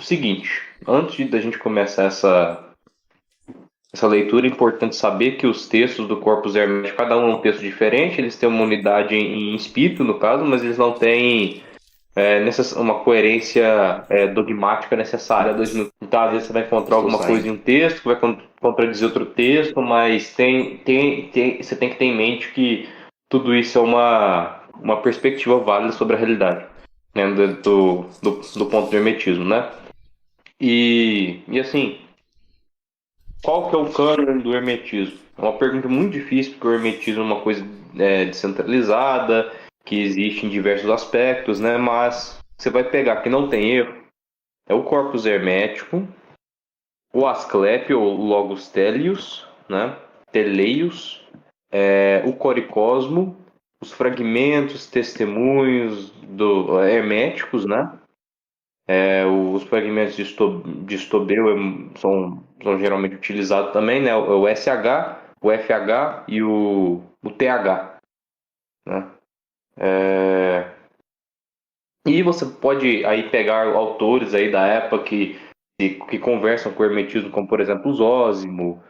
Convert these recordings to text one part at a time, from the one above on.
o seguinte, da gente começar essa leitura, é importante saber que os textos do Corpus Hermético, cada um é um texto diferente, eles têm uma unidade em espírito, no caso, mas eles não têm uma coerência dogmática necessária. Então, às vezes você vai encontrar alguma coisa em um texto que vai contradizer outro texto, mas você tem que ter em mente que tudo isso é uma perspectiva válida sobre a realidade, né, do ponto do hermetismo, né? E assim, qual que é o cânone do hermetismo? É uma pergunta muito difícil, porque o hermetismo é uma coisa descentralizada, que existe em diversos aspectos, né? Mas você vai pegar que não tem erro, é o corpus hermético, o Asclepio, ou Logos Telius, né? Teleios, o Coricosmo, os fragmentos, testemunhos herméticos, né? Os fragmentos de Stobeu são geralmente utilizados também, né? O SH, o FH e o TH, né? E você pode aí pegar autores aí da época que conversam com o hermetismo, como por exemplo o Zósimo,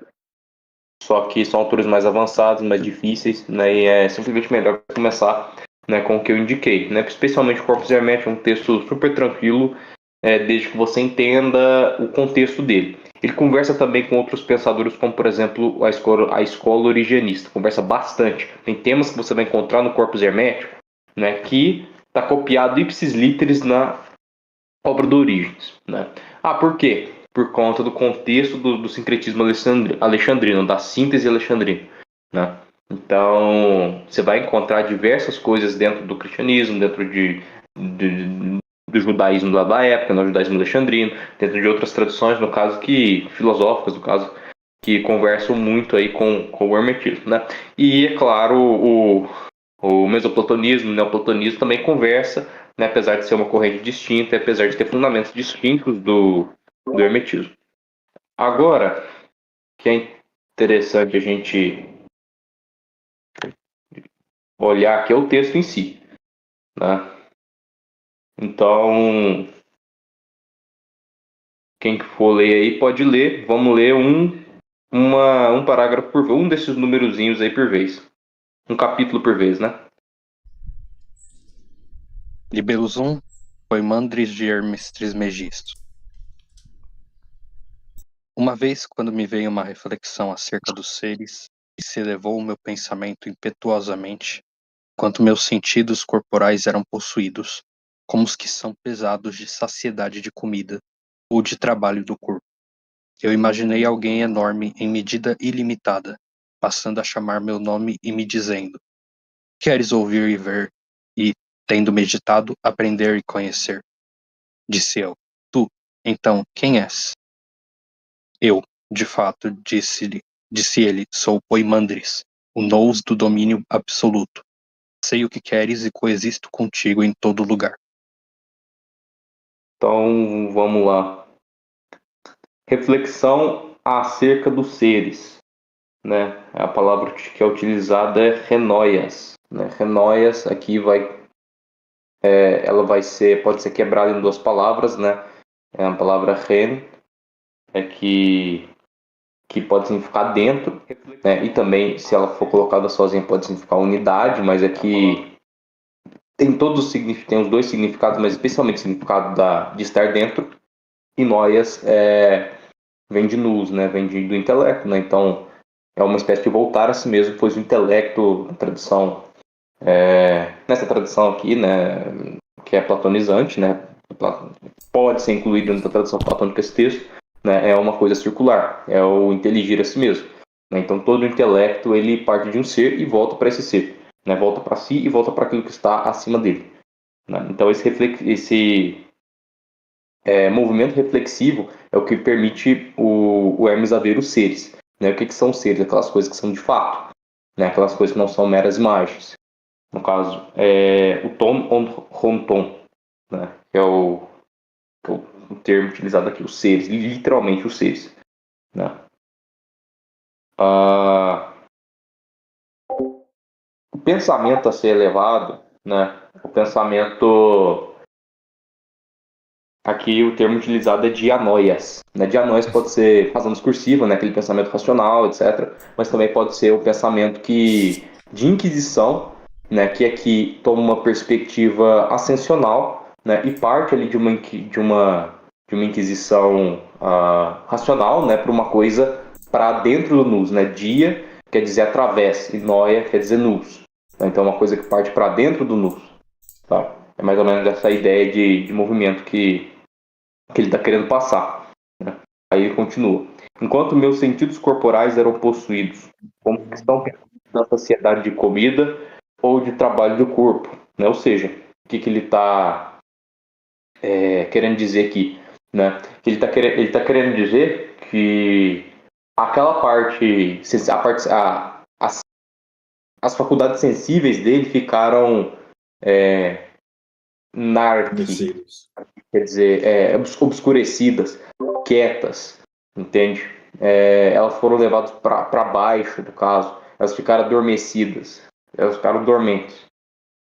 só que são autores mais avançados, mais difíceis, né? E é simplesmente melhor começar, né, com o que eu indiquei, né? Especialmente o Corpus Hermético é um texto super tranquilo, desde que você entenda o contexto dele. Ele conversa também com outros pensadores, como por exemplo a escola origenista. Conversa bastante. Tem temas que você vai encontrar no Corpus Hermético, né, que está copiado ipsis literis na obra do Orígenes, né? Por quê? Por conta do contexto do sincretismo alexandrino, da síntese alexandrina, né? Então, você vai encontrar diversas coisas dentro do cristianismo, dentro do judaísmo da época, no judaísmo alexandrino, dentro de outras tradições, no caso que filosóficas, no caso que conversam muito aí com o hermetismo, né? E é claro, o mesoplatonismo, o neoplatonismo também conversa, né, apesar de ser uma corrente distinta, apesar de ter fundamentos distintos do hermetismo. Agora, que é interessante a gente olhar aqui é o texto em si, né? Então, quem for ler aí pode ler. Vamos ler um parágrafo por vez, um desses numerozinhos aí por vez. Um capítulo por vez, né? Libellus Poimandres de Hermes Trismegisto. Uma vez, quando me veio uma reflexão acerca dos seres, e se elevou o meu pensamento impetuosamente, enquanto meus sentidos corporais eram possuídos, como os que são pesados de saciedade de comida ou de trabalho do corpo. Eu imaginei alguém enorme em medida ilimitada, passando a chamar meu nome e me dizendo: Queres ouvir e ver, e, tendo meditado, aprender e conhecer? Disse eu: Tu, então, quem és? Eu, de fato, disse ele, sou Poimandres, o nous do domínio absoluto. Sei o que queres e coexisto contigo em todo lugar. Então, vamos lá. Reflexão acerca dos seres, né? A palavra que é utilizada é renoias, né? Renoias aqui ela pode ser quebrada em duas palavras, né? É a palavra ren, que pode significar dentro, né? E também, se ela for colocada sozinha, pode significar unidade, mas aqui tem os dois significados, mas especialmente o significado de estar dentro. E noias vem de nous, né? Vem do intelecto, né? Então é uma espécie de voltar a si mesmo, pois o intelecto, nessa tradição aqui, né, que é platonizante, né? Pode ser incluído dentro da tradição platônica esse texto, né? É uma coisa circular, é o inteligir a si mesmo, né? Então todo o intelecto ele parte de um ser e volta para esse ser, né? Volta para si e volta para aquilo que está acima dele, né? Então esse movimento reflexivo é o que permite o Hermes a ver os seres, né? O que são os seres? Aquelas coisas que são de fato, né? Aquelas coisas que não são meras imagens. No caso, o tom on tom, né? Que é o termo utilizado aqui, os seres, literalmente os seres, né? Ah, o pensamento a ser elevado, né? O pensamento aqui o termo utilizado é dianoias. Né? Dianoias pode ser razão discursiva, né? Aquele pensamento racional, etc. Mas também pode ser o pensamento de inquisição, né? Que aqui toma uma perspectiva ascensional, né? E parte ali de uma inquisição racional, né? Para uma coisa para dentro do nous, né? Dia quer dizer através e noia quer dizer nous. Então, uma coisa que parte para dentro do nous. Tá? É mais ou menos essa ideia de movimento que ele está querendo passar. Né? Aí ele continua. Enquanto meus sentidos corporais eram possuídos, como que estão na saciedade de comida ou de trabalho do corpo. Né? Ou seja, o que ele está querendo dizer aqui? Né? Ele está querendo dizer que aquela parte, as faculdades sensíveis dele ficaram narque, quer dizer, obscurecidas, quietas, entende? Elas foram levadas para baixo, no caso, elas ficaram adormecidas, elas ficaram dormentes.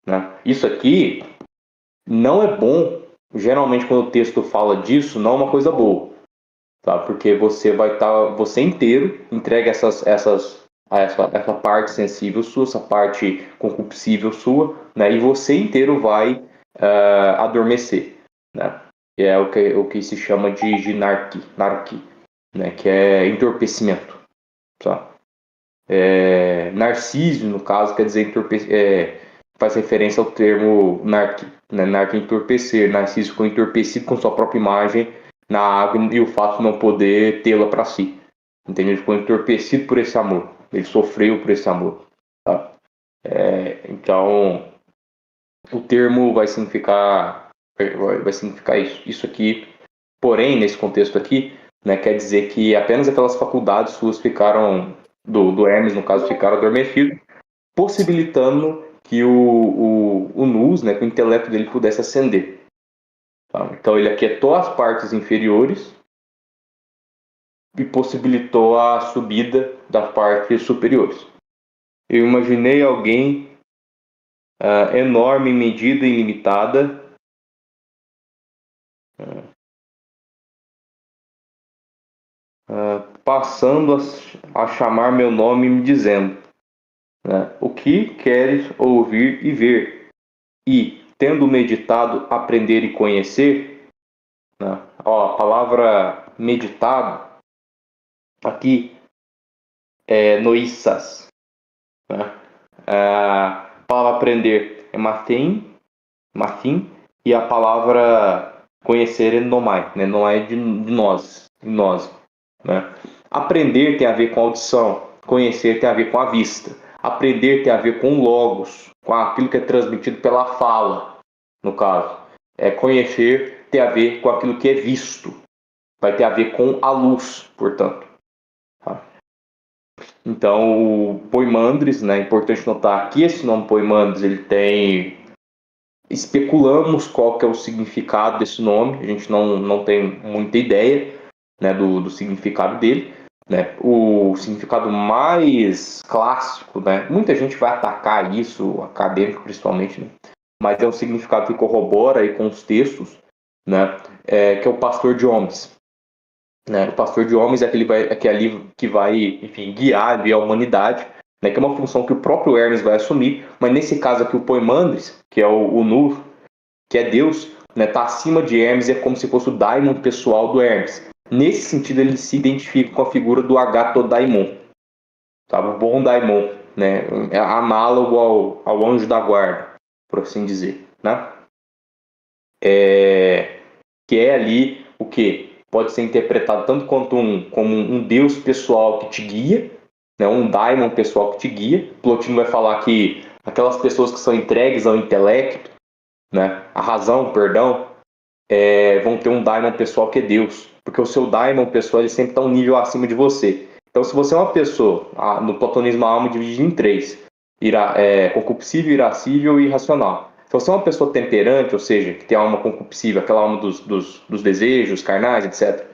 Né? Isso aqui não é bom, geralmente quando o texto fala disso, não é uma coisa boa, tá? Porque você vai estar, você inteiro entrega essa parte sensível sua, essa parte concupiscível sua, né? E você inteiro vai adormecer, né? Que é o que se chama de narque, né? Que é entorpecimento, tá? Narciso, no caso, quer dizer faz referência ao termo narque, né? Narque entorpecer, narciso ficou entorpecido com sua própria imagem na água e o fato de não poder tê-la para si, entende? Ele ficou entorpecido por esse amor, ele sofreu por esse amor, tá? Então o termo vai significar isso aqui. Porém, nesse contexto aqui, né, quer dizer que apenas aquelas faculdades suas ficaram, do Hermes, no caso, ficaram adormecidas, possibilitando que o nous, né, que o intelecto dele pudesse ascender. Tá? Então, ele aquietou as partes inferiores e possibilitou a subida das partes superiores. Eu imaginei alguém enorme, medida e ilimitada, passando a chamar meu nome e me dizendo, né, o que queres ouvir e ver? E, tendo meditado, aprender e conhecer, né, a palavra meditado aqui é noissas, né? A palavra aprender é matim, e a palavra conhecer é nomai, né? Nomai é de nós, né? Aprender tem a ver com audição, conhecer tem a ver com a vista, aprender tem a ver com logos, com aquilo que é transmitido pela fala, no caso. Conhecer tem a ver com aquilo que é visto, vai ter a ver com a luz, portanto. Tá? Então, o Poimandres, né, é importante notar que esse nome Poimandres, ele tem... Especulamos qual que é o significado desse nome, a gente não tem muita ideia, né, do significado dele. Né? O significado mais clássico, né? Muita gente vai atacar isso, acadêmico principalmente, né? Mas é um significado que corrobora aí com os textos, né? Que é o pastor de homens. Né? O pastor de homens é aquele que vai, enfim, guiar a humanidade, né? Que é uma função que o próprio Hermes vai assumir, mas nesse caso aqui o Poimandres, que é o Nu, que é Deus, né? Tá acima de Hermes, é como se fosse o daimon pessoal do Hermes. Nesse sentido, ele se identifica com a figura do Agatodaimon, sabe? O bom daimon, né? É análogo ao anjo da guarda, por assim dizer, né? Que é ali o que pode ser interpretado tanto como um deus pessoal que te guia, né? Um daimon pessoal que te guia. Plotino vai falar que aquelas pessoas que são entregues ao intelecto, né? A razão, perdão, vão ter um daimon pessoal que é Deus, porque o seu daimon pessoal ele sempre está um nível acima de você. Então, se você é uma pessoa, no platonismo a alma é dividida em três: concupiscível, irascível e irracional. Se você é uma pessoa temperante, ou seja, que tem a alma concupiscível, aquela alma dos desejos carnais, etc.,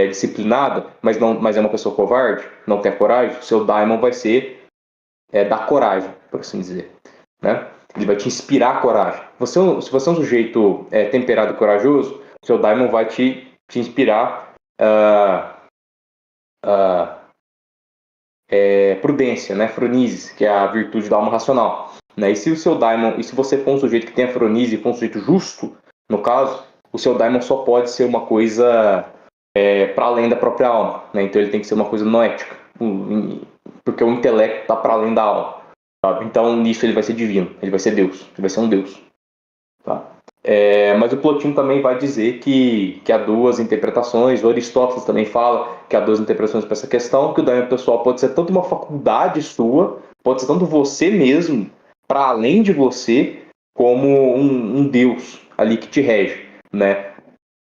disciplinada, mas é uma pessoa covarde, não tem coragem, o seu daimon vai ser da coragem, por assim dizer, né? Ele vai te inspirar coragem. Se você é um sujeito temperado e corajoso, seu daimon vai te inspirar prudência, né? Phronesis, que é a virtude da alma racional. Né? E se o seu daimon, e se você for um sujeito que tem a phronesis e for um sujeito justo, no caso, o seu daimon só pode ser uma coisa para além da própria alma. Né? Então ele tem que ser uma coisa noética, porque o intelecto está para além da alma. Sabe? Então nisso ele vai ser divino, ele vai ser Deus, ele vai ser um Deus. Tá? Mas o Plotino também vai dizer que há duas interpretações, o Aristóteles também fala que há duas interpretações para essa questão, que o daimon pessoal pode ser tanto uma faculdade sua, pode ser tanto você mesmo, para além de você, como um Deus ali que te rege. Né?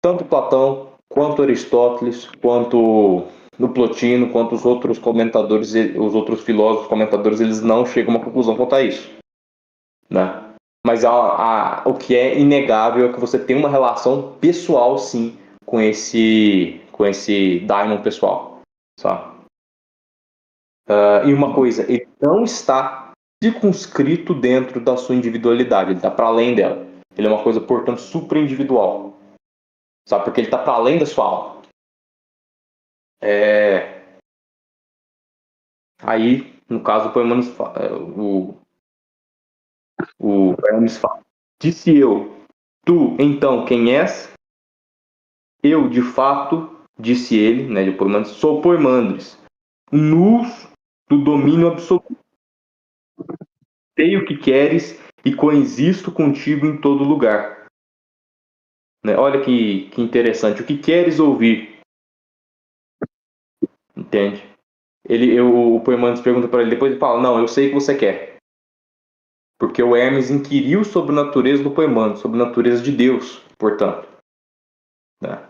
Tanto Platão, quanto Aristóteles, quanto no Plotino, quanto os outros comentadores, os outros filósofos comentadores, eles não chegam a uma conclusão quanto a isso. Né? Mas o que é inegável é que você tem uma relação pessoal, sim, com esse daimon pessoal, sabe? E uma coisa, ele não está circunscrito dentro da sua individualidade, ele está para além dela. Ele é uma coisa, portanto, supra-individual, sabe? Porque ele está para além da sua alma. Aí, no caso, o Hermes fala: disse eu, tu, então, quem és? Eu, de fato, disse ele, né, de Poimandres, sou Poimandres, nus do domínio absoluto. Sei o que queres e coexisto contigo em todo lugar. Né? Olha que interessante. O que queres ouvir? Entende? O Poimandres pergunta para ele, depois ele fala, não, eu sei o que você quer. Porque o Hermes inquiriu sobre a natureza do Poimandres, sobre a natureza de Deus, portanto. Né?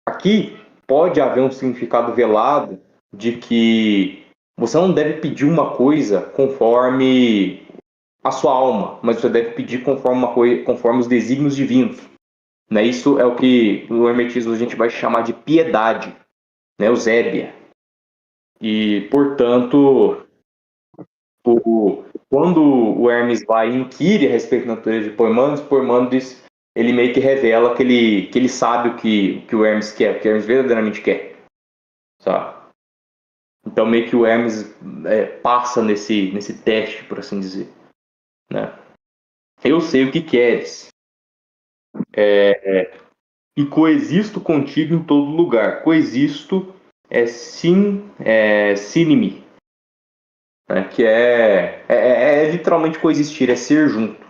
Aqui pode haver um significado velado de que você não deve pedir uma coisa conforme a sua alma, mas você deve pedir conforme os desígnios divinos. Né? Isso é o que no hermetismo a gente vai chamar de piedade, né? Eusébia. E, portanto, quando o Hermes vai e inquire a respeito da natureza de Poimandres ele meio que revela que ele sabe o que o Hermes quer, o que o Hermes verdadeiramente quer. Sabe? Então meio que o Hermes passa nesse teste, por assim dizer. Né? Eu sei o que queres. E coexisto contigo em todo lugar. Coexisto é sinime, né? Que é literalmente coexistir, é ser junto.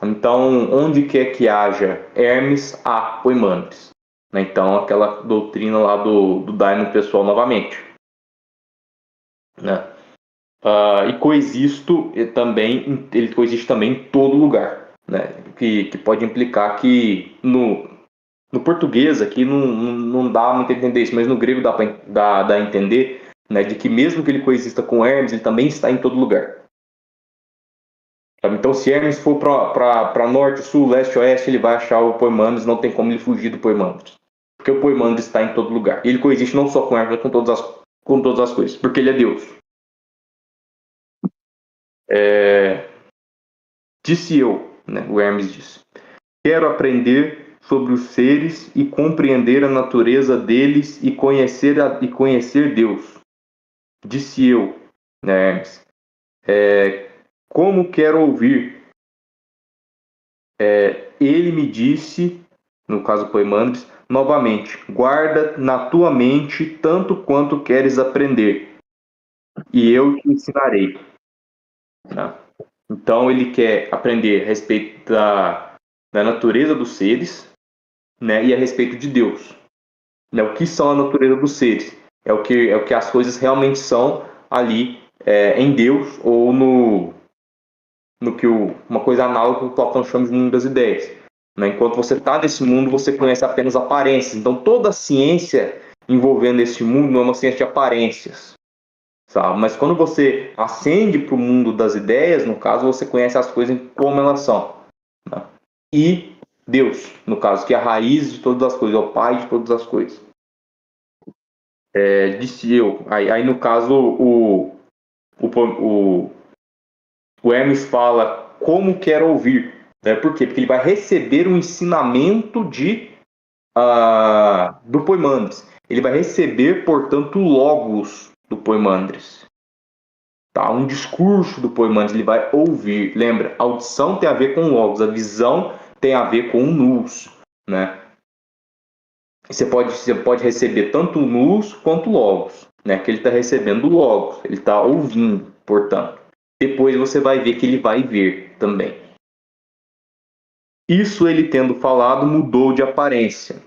Então, onde quer que haja Hermes, há Poimandres. Né? Então, aquela doutrina lá do daimon pessoal novamente. Né? E coexisto ele coexiste também em todo lugar. Né? Que pode implicar que no português aqui não dá muito a entender isso, mas no grego dá a entender, né, de que mesmo que ele coexista com Hermes, ele também está em todo lugar. Então, se Hermes for para norte, sul, leste, oeste, ele vai achar o Poimandres, não tem como ele fugir do Poimandres. Porque o Poimandres está em todo lugar. E ele coexiste não só com Hermes, mas com todas as coisas, porque ele é Deus. Disse eu, né, o Hermes disse, quero aprender sobre os seres e compreender a natureza deles e conhecer Deus. Disse eu, né, Hermes, como quero ouvir? Ele me disse, no caso Poimandres, novamente, guarda na tua mente tanto quanto queres aprender, e eu te ensinarei. Né? Então ele quer aprender a respeito da natureza dos seres, né, e a respeito de Deus. Né? O que são a natureza dos seres? É o que as coisas realmente são ali em Deus ou no que uma coisa análoga que o Platão chama de mundo das ideias. Né? Enquanto você está nesse mundo, você conhece apenas aparências. Então toda a ciência envolvendo esse mundo não é uma ciência de aparências. Sabe? Mas quando você ascende para o mundo das ideias, no caso, você conhece as coisas como elas são. Né? E Deus, no caso, que é a raiz de todas as coisas, é o pai de todas as coisas. Disse eu. Aí no caso, o Hermes fala como quer ouvir. Né? Por quê? Porque ele vai receber um ensinamento de do Poimandres. Ele vai receber, portanto, logos do Poimandres. Tá? Um discurso do Poimandres, ele vai ouvir. Lembra, a audição tem a ver com logos, a visão tem a ver com nus, né? Você pode receber tanto nus quanto logos, né? Que ele está recebendo logos, ele está ouvindo, portanto. Depois você vai ver que ele vai ver também. Isso ele tendo falado mudou de aparência.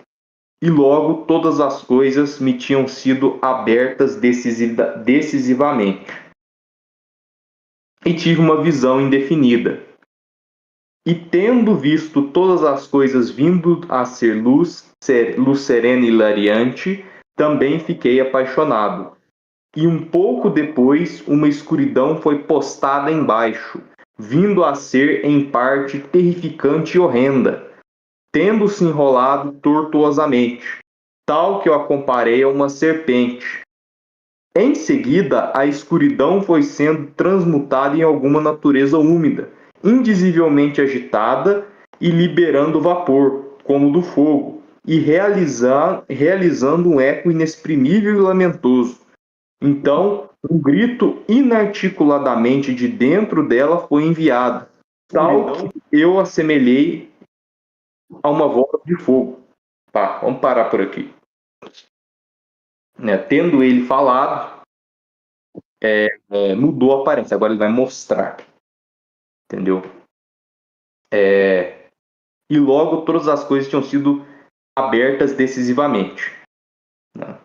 E logo todas as coisas me tinham sido abertas decisivamente. E tive uma visão indefinida. E tendo visto todas as coisas vindo a ser luz serena e hilariante, também fiquei apaixonado. E um pouco depois, uma escuridão foi postada embaixo, vindo a ser, em parte, terrificante e horrenda, tendo se enrolado tortuosamente, tal que eu a comparei a uma serpente. Em seguida, a escuridão foi sendo transmutada em alguma natureza úmida, indizivelmente agitada e liberando vapor, como do fogo, e realizando um eco inexprimível e lamentoso. Então, um grito inarticuladamente de dentro dela foi enviado, tal que eu assemelhei a uma voz de fogo. Tá, vamos parar por aqui. Né? Tendo ele falado, mudou a aparência, agora ele vai mostrar. Entendeu? E logo todas as coisas tinham sido abertas decisivamente. Né?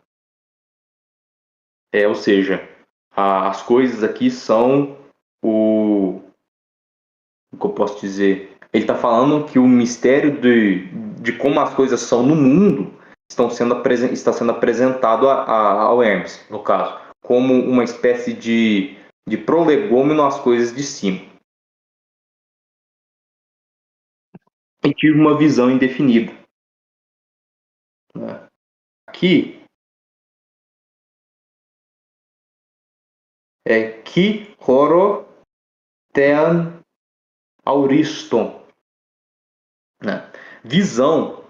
Ou seja, as coisas aqui são o que eu posso dizer? Ele está falando que o mistério de como as coisas são no mundo está sendo apresentado ao Hermes, no caso, como uma espécie de prolegômeno às coisas de cima. E tive uma visão indefinida. Né? Aqui é ki horo tean auriston. Né? Visão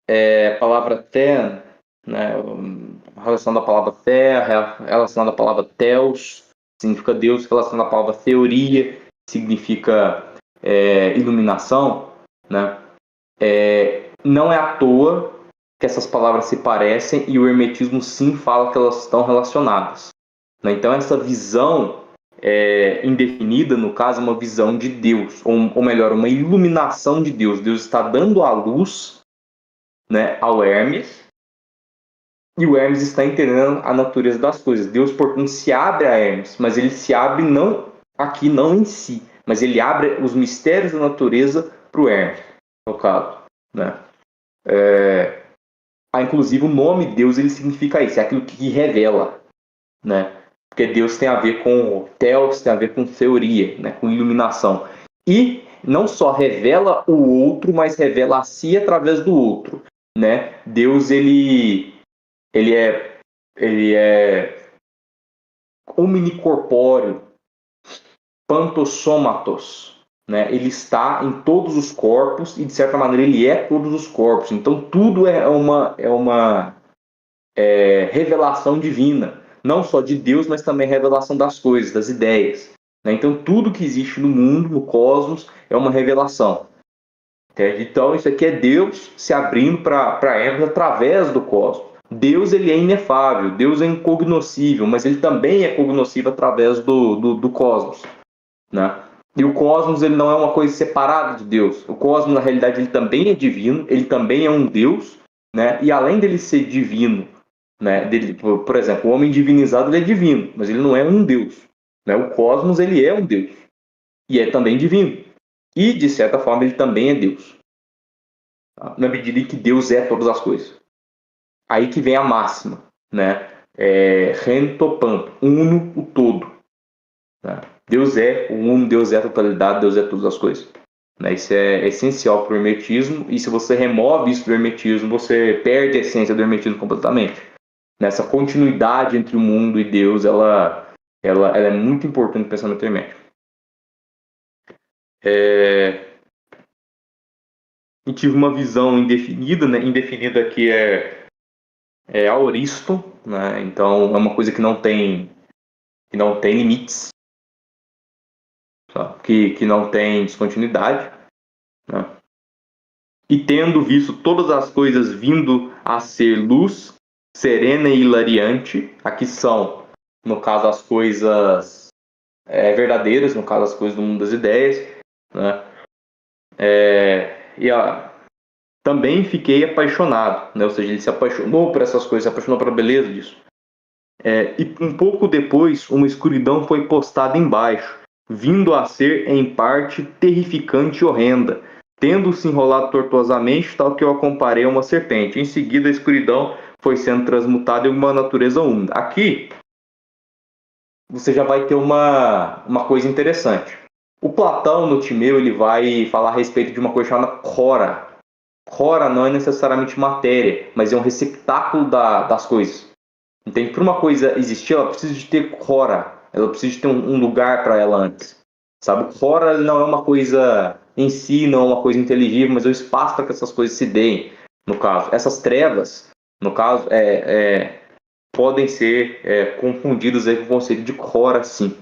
é a palavra ten, né? Relação da palavra terra, relação da palavra teos, significa Deus, relação da palavra teoria, significa iluminação, né? Não é à toa que essas palavras se parecem e o hermetismo sim fala que elas estão relacionadas. Né? Então essa visão indefinida, no caso, é uma visão de Deus, ou melhor, uma iluminação de Deus. Deus está dando a luz, né, ao Hermes, e o Hermes está entendendo a natureza das coisas. Deus, portanto, se abre a Hermes, mas ele se abre não aqui, não em si, mas ele abre os mistérios da natureza para o Hermes, no caso. Né? Inclusive, o nome Deus ele significa isso, é aquilo que revela. Né? Porque Deus tem a ver com Theos, tem a ver com teoria, né? Com iluminação. E não só revela o outro, mas revela a si através do outro. Né? Deus ele é omnicorpóreo, pantossomatos. Né? Ele está em todos os corpos e, de certa maneira, ele é todos os corpos. Então, tudo é uma revelação divina. Não só de Deus, mas também revelação das coisas, das ideias. Né? Então, tudo que existe no mundo, no cosmos, é uma revelação. Entende? Então, isso aqui é Deus se abrindo para Hermes através do cosmos. Deus ele é inefável, Deus é incognoscível, mas ele também é cognoscível através do cosmos. Né? E o cosmos ele não é uma coisa separada de Deus. O cosmos, na realidade, ele também é divino, ele também é um Deus, né? E além dele ser divino, né? Por exemplo, o homem divinizado ele é divino, mas ele não é um Deus. Né? O cosmos ele é um Deus e é também divino. E, de certa forma, ele também é Deus. Tá? Na medida em que Deus é todas as coisas. Aí que vem a máxima, né? Rentopanto, uno o todo. Né? Deus é o uno, Deus é a totalidade, Deus é todas as coisas. Né? Isso é essencial para o hermetismo, e se você remove isso do hermetismo, você perde a essência do hermetismo completamente. Nessa continuidade entre o mundo e Deus, ela é muito importante no pensamento hermético. e tive uma visão indefinida, né? Indefinida aqui é aoristo, né? Então é uma coisa que não tem limites, tá? Que não tem descontinuidade, né? E tendo visto todas as coisas vindo a ser luz, serena e hilariante, aqui são, no caso, as coisas verdadeiras, no caso, as coisas do mundo das ideias, né? Também fiquei apaixonado, né? Ou seja, ele se apaixonou por essas coisas, se apaixonou pela beleza disso. E um pouco depois, uma escuridão foi postada embaixo, vindo a ser, em parte, terrificante e horrenda, tendo se enrolado tortuosamente, tal que eu a comparei a uma serpente. Em seguida, a escuridão foi sendo transmutada em uma natureza úmida. Aqui, você já vai ter uma coisa interessante. O Platão, no Timeu, ele vai falar a respeito de uma coisa chamada Cora. Cora não é necessariamente matéria, mas é um receptáculo das coisas. Entende? Para uma coisa existir, ela precisa de ter cora. Ela precisa de ter um lugar para ela antes. Sabe? Cora não é uma coisa em si, não é uma coisa inteligível, mas é o espaço para que essas coisas se deem, no caso. Essas trevas, no caso, podem ser confundidas aí com o conceito de cora, sim.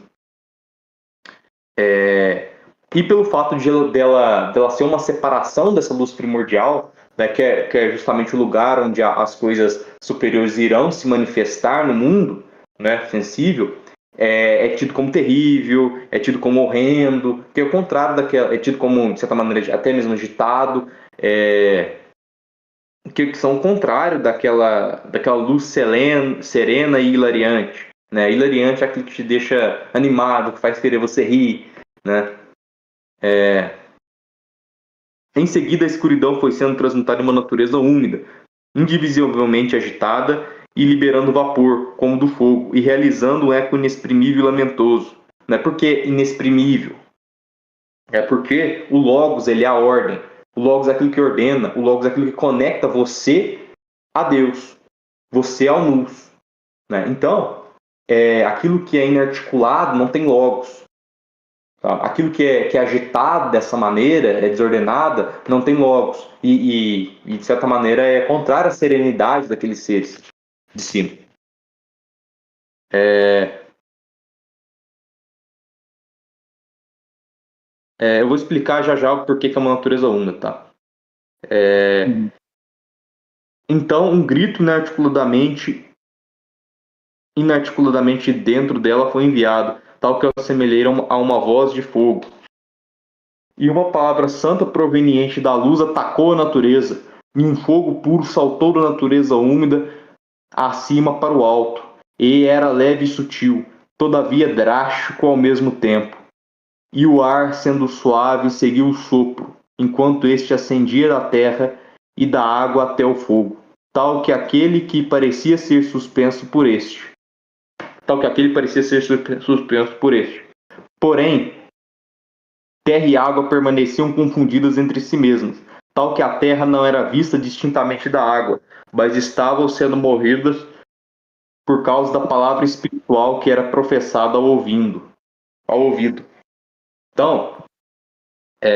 E pelo fato dela ser uma separação dessa luz primordial, né, que é justamente o lugar onde as coisas superiores irão se manifestar no mundo, né, sensível, é tido como terrível, é tido como horrendo, que é o contrário daquela, é tido como, de certa maneira, até mesmo agitado, que são o contrário daquela luz serena e hilariante. Né? Hilariante é aquilo que te deixa animado, que faz querer você rir, né? Em seguida, a escuridão foi sendo transmutada em uma natureza úmida, indivisivelmente agitada e liberando vapor, como do fogo, e realizando um eco inexprimível e lamentoso. Não é porque inexprimível, é porque o Logos ele é a ordem. O Logos é aquilo que ordena, o Logos é aquilo que conecta você a Deus, você ao Luz. Né? Então, aquilo que é inarticulado não tem Logos. Tá? Aquilo que é agitado dessa maneira, é desordenada, não tem logos. De certa maneira, é contrário à serenidade daqueles seres de cima. Eu vou explicar já já o porquê que é uma natureza única. Tá? Então, um grito inarticuladamente dentro dela foi enviado, tal que eu assemelhei a uma voz de fogo. E uma palavra santa proveniente da luz atacou a natureza, e um fogo puro saltou da natureza úmida acima para o alto, e era leve e sutil, todavia drástico ao mesmo tempo. E o ar, sendo suave, seguiu o sopro, enquanto este ascendia da terra e da água até o fogo, tal que aquele parecia ser suspenso por este. Porém, terra e água permaneciam confundidas entre si mesmas, tal que a terra não era vista distintamente da água, mas estavam sendo movidas por causa da palavra espiritual que era professada ao ouvido. Então, o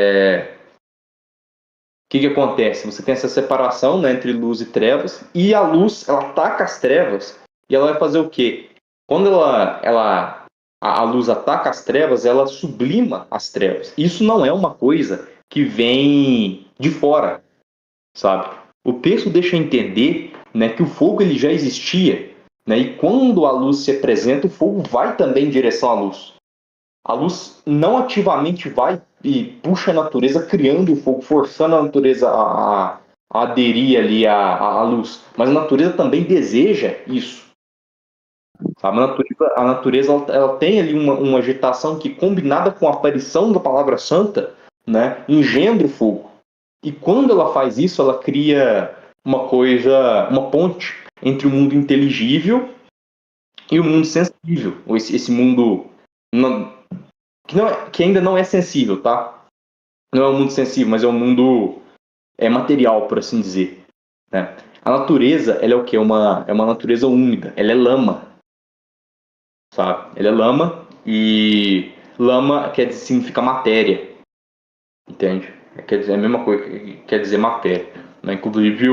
que acontece? Você tem essa separação, né, entre luz e trevas, e a luz, ela ataca as trevas, e ela vai fazer o quê? Quando a luz ataca as trevas, ela sublima as trevas. Isso não é uma coisa que vem de fora, sabe? O texto deixa entender, né, que o fogo ele já existia, né, e quando a luz se apresenta, o fogo vai também em direção à luz. A luz não ativamente vai e puxa a natureza, criando o fogo, forçando a natureza a aderir ali à luz. Mas a natureza também deseja isso. Sabe? A natureza ela tem ali uma agitação que, combinada com a aparição da palavra santa, né, engendra o fogo. E quando ela faz isso, ela cria uma ponte entre o mundo inteligível e o mundo sensível. Esse mundo que ainda não é sensível, tá? Não é um mundo sensível, mas é um mundo material, por assim dizer. Né? A natureza, ela é o quê? É uma natureza úmida. Ela é lama, sabe? Ela é lama e lama significa matéria, entende? quer dizer a mesma coisa, quer dizer matéria. Né? Inclusive,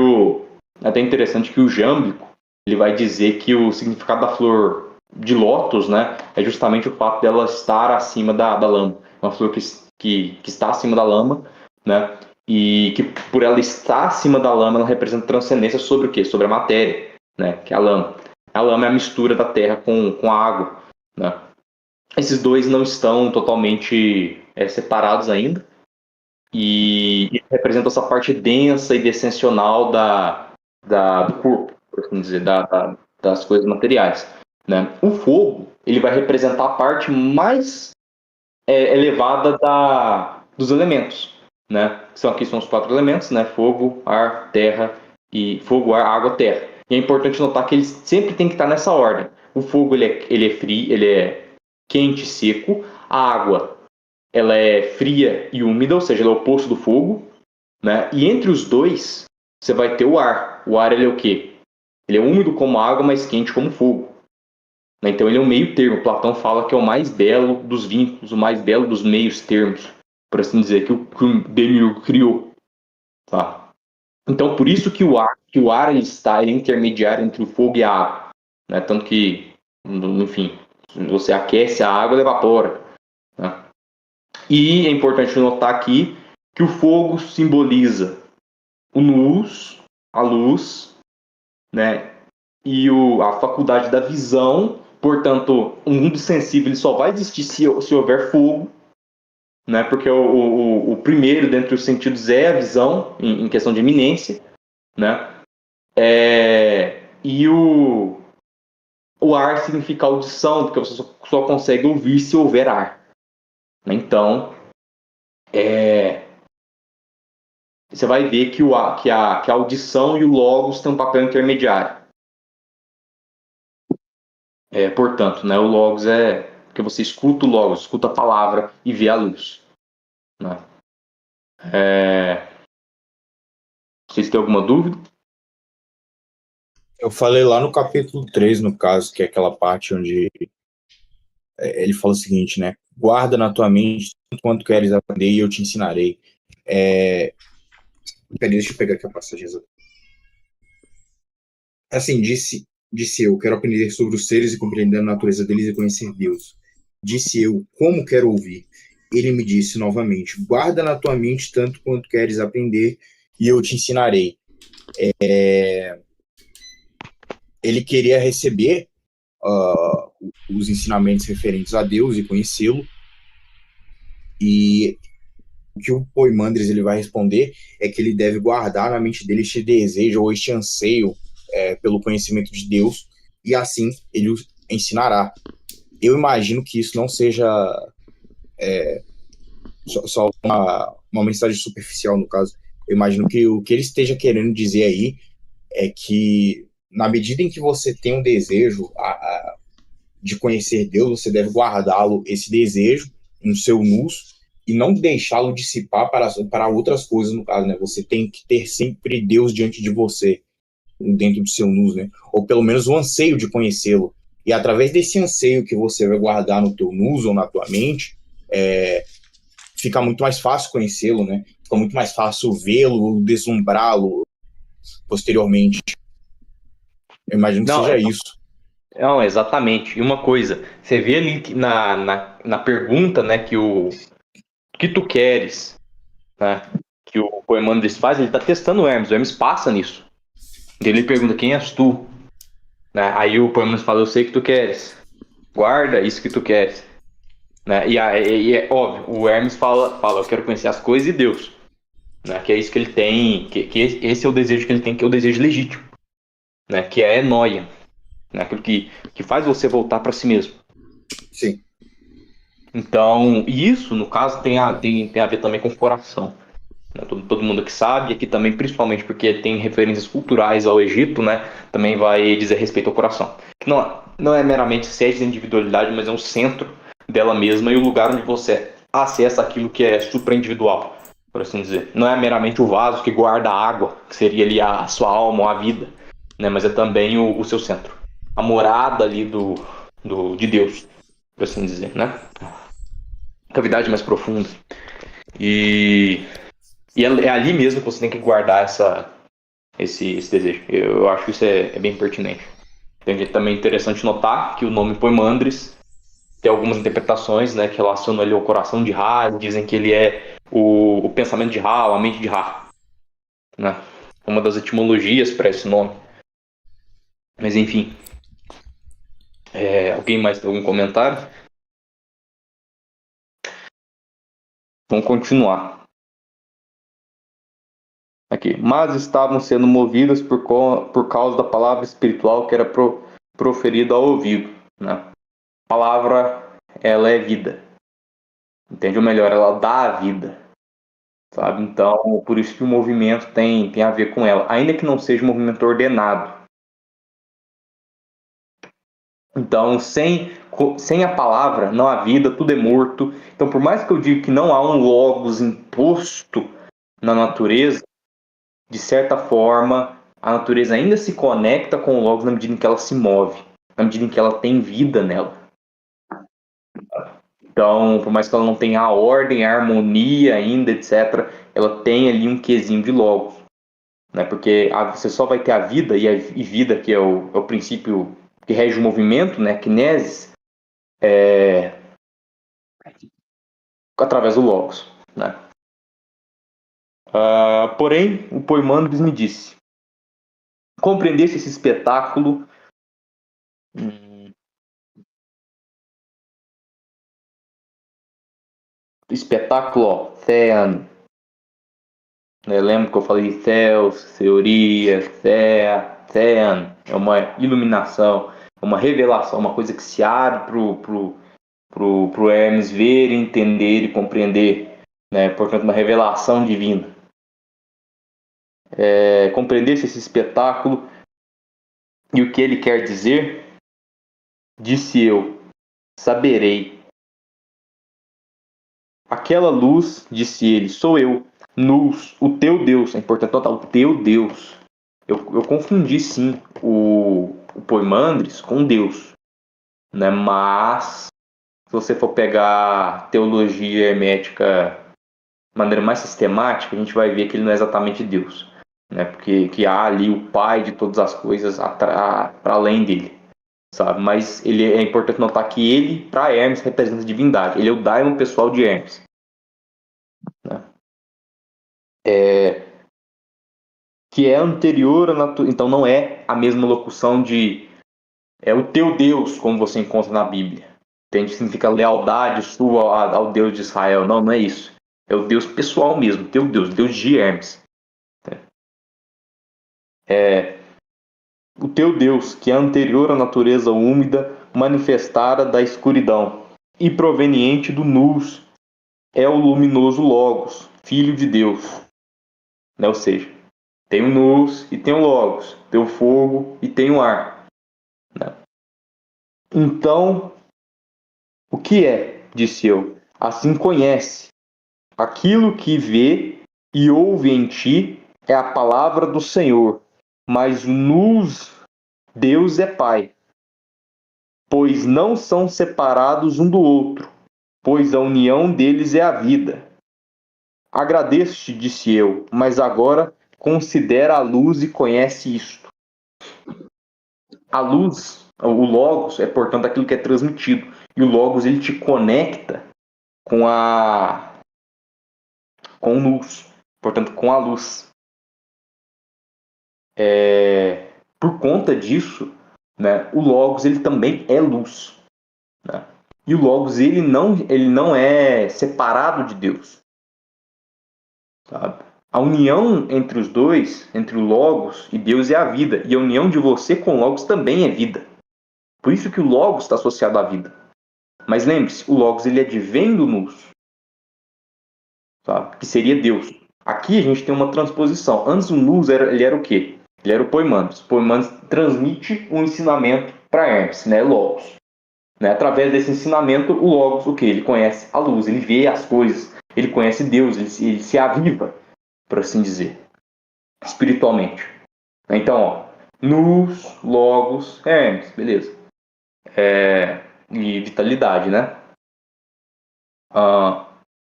é até interessante que o Jâmblico, ele vai dizer que o significado da flor de lótus, né, é justamente o fato dela estar acima da lama. Uma flor que está acima da lama, né, e que por ela estar acima da lama, ela representa transcendência sobre o quê? Sobre a matéria, né, que é a lama. A lama é a mistura da terra com a água, né. Esses dois não estão totalmente separados ainda, e representa essa parte densa e descensional do corpo, por assim dizer, das coisas materiais. Né? O fogo, ele vai representar a parte mais elevada dos elementos, né? Aqui são os 4 elementos, né? Fogo, ar, terra e fogo, ar, água, terra. E é importante notar que eles sempre tem que estar nessa ordem. O fogo ele é frio, ele é quente, seco. A água ela é fria e úmida, ou seja, ela é o oposto do fogo, né? E entre os dois você vai ter o ar. O ar ele é o quê? Ele é úmido como água, mas quente como fogo. Né? Então ele é um meio termo. Platão fala que é o mais belo dos vínculos, o mais belo dos meios termos, por assim dizer, que o Demiurgo criou. Tá? Então por isso que o ar ele é intermediário entre o fogo e a água. Né? Tanto que, enfim, você aquece a água, ela evapora. Né? E é importante notar aqui que o fogo simboliza a luz, né? E a faculdade da visão. Portanto, o mundo sensível ele só vai existir se houver fogo, né? Porque o primeiro dentre os sentidos é a visão, em questão de iminência, né? E o ar significa audição, porque você só consegue ouvir se houver ar. Então, você vai ver que a audição e o logos têm um papel intermediário. Portanto, né, o logos é porque você escuta o logos, escuta a palavra e vê a luz. Né? Vocês têm alguma dúvida? Eu falei lá no capítulo 3, no caso, que é aquela parte onde ele fala o seguinte, né? Guarda na tua mente tanto quanto queres aprender e eu te ensinarei. Peraí, deixa eu pegar aqui a passagem. Assim, disse eu, quero aprender sobre os seres e compreender a natureza deles e conhecer Deus. Disse eu, como quero ouvir? Ele me disse novamente, guarda na tua mente tanto quanto queres aprender e eu te ensinarei. Ele queria receber os ensinamentos referentes a Deus e conhecê-lo, e o que o Poimandres ele vai responder é que ele deve guardar na mente dele este desejo ou este anseio pelo conhecimento de Deus, e assim ele o ensinará. Eu imagino que isso não seja só uma mensagem superficial, no caso. Eu imagino que o que ele esteja querendo dizer aí é que, na medida em que você tem um desejo de conhecer Deus, você deve guardá-lo, esse desejo, no seu nus, e não deixá-lo dissipar para outras coisas, no caso, né? Você tem que ter sempre Deus diante de você, dentro do seu nus, né? Ou pelo menos o anseio de conhecê-lo. E através desse anseio que você vai guardar no teu nus ou na tua mente, fica muito mais fácil conhecê-lo, né? Fica muito mais fácil vê-lo, deslumbrá-lo posteriormente. Eu imagino que seja isso. Não, exatamente. E uma coisa, você vê ali na pergunta, né, que tu queres, né, que o Poimandres faz, ele está testando o Hermes passa nisso. Ele pergunta, quem és tu? Né? Aí o Poimandres fala, eu sei que tu queres, guarda isso que tu queres. Né? E é óbvio, o Hermes fala, eu quero conhecer as coisas de Deus. Né? Que é isso que ele tem, que esse é o desejo que ele tem, que é o desejo legítimo. Né? Que é a noia. Né? Aquilo que faz você voltar para si mesmo. Sim. Então, isso, no caso, tem a ver também com o coração. Né? Todo mundo que sabe, aqui também, principalmente porque tem referências culturais ao Egito, né? Também vai dizer respeito ao coração. Não é meramente sede da individualidade, mas é um centro dela mesma e o lugar onde você acessa aquilo que é supra-individual, por assim dizer. Não é meramente o vaso que guarda a água, que seria ali a sua alma ou a vida, né? Mas é também o seu centro. A morada ali de Deus, por assim dizer, né? Cavidade mais profunda. E E é ali mesmo que você tem que guardar esse desejo. Eu acho que isso é bem pertinente. Tem também interessante notar que o nome Poimandres tem algumas interpretações, né, que relacionam ele ao coração de Ra, dizem que ele é o pensamento de Ra, ou a mente de Ra, né? Uma das etimologias para esse nome. Mas enfim, alguém mais tem algum comentário? Vamos continuar. Aqui. Mas estavam sendo movidas por causa da palavra espiritual que era proferida ao ouvido, né? A palavra, ela é vida. Entende? Ou melhor, ela dá a vida. Sabe? Então, por isso que o movimento tem a ver com ela. Ainda que não seja um movimento ordenado. Então, sem a palavra, não há vida, tudo é morto. Então, por mais que eu diga que não há um logos imposto na natureza, de certa forma, a natureza ainda se conecta com o logos na medida em que ela se move, na medida em que ela tem vida nela. Então, por mais que ela não tenha a ordem, a harmonia ainda, etc., ela tem ali um quesinho de logos. Né? Porque você só vai ter a vida, e vida que é o princípio que rege o movimento, né? Kinesis, através do logos. Né? Porém, o Poimandres me disse: compreendesse esse espetáculo. Espetáculo, ó, Thean. Lembra que eu falei Theos, teoria, Thean. É uma iluminação, é uma revelação, uma coisa que se abre pro Hermes ver, entender e compreender. Né? Portanto, uma revelação divina. Compreendesse esse espetáculo e o que ele quer dizer, disse eu, saberei. Aquela luz, disse ele, sou eu, Nus, o teu Deus. É importante notar, o teu Deus. Eu confundi, sim, o Poimandres com Deus. Né? Mas, se você for pegar teologia hermética de maneira mais sistemática, a gente vai ver que ele não é exatamente Deus. Né? Porque que há ali o Pai de todas as coisas para além dele. Sabe? Mas é importante notar que ele, para Hermes, representa a divindade. Ele é o daimon pessoal de Hermes. Né? Que é anterior à natureza. Então não é a mesma locução de o teu Deus, como você encontra na Bíblia. Entende? Significa lealdade sua ao Deus de Israel. Não, não é isso. É o Deus pessoal mesmo, teu Deus, Deus de Hermes. O teu Deus, que é anterior à natureza úmida, manifestada da escuridão, e proveniente do Nus, é o luminoso Logos, Filho de Deus. Né? Ou seja, tem o Nus e tem o Logos, tem o fogo e tem o ar. Né? Então, o que é? Disse eu. Assim conhece. Aquilo que vê e ouve em ti é a palavra do Senhor, mas nos Deus é Pai, pois não são separados um do outro, pois a união deles é a vida. Agradeço-te, disse eu, mas agora considera a luz e conhece isto. A luz, o Logos, é portanto aquilo que é transmitido, e o Logos ele te conecta com com luz, portanto com a luz. Por conta disso, né, o Logos ele também é luz. Né? E o Logos ele não é separado de Deus. Sabe? A união entre os dois, entre o Logos e Deus, é a vida. E a união de você com o Logos também é vida. Por isso que o Logos está associado à vida. Mas lembre-se, o Logos ele advém do Nous, sabe? Que seria Deus. Aqui a gente tem uma transposição. Antes o Nous ele era o quê? Ele era o Poimandres. O Poimandres transmite um ensinamento para Hermes, né? Logos. Né? Através desse ensinamento, o Logos, o quê? Ele conhece a luz, ele vê as coisas, ele conhece Deus, ele se aviva, por assim dizer, espiritualmente. Então, ó, Nous, Logos, Hermes, beleza. E vitalidade, né?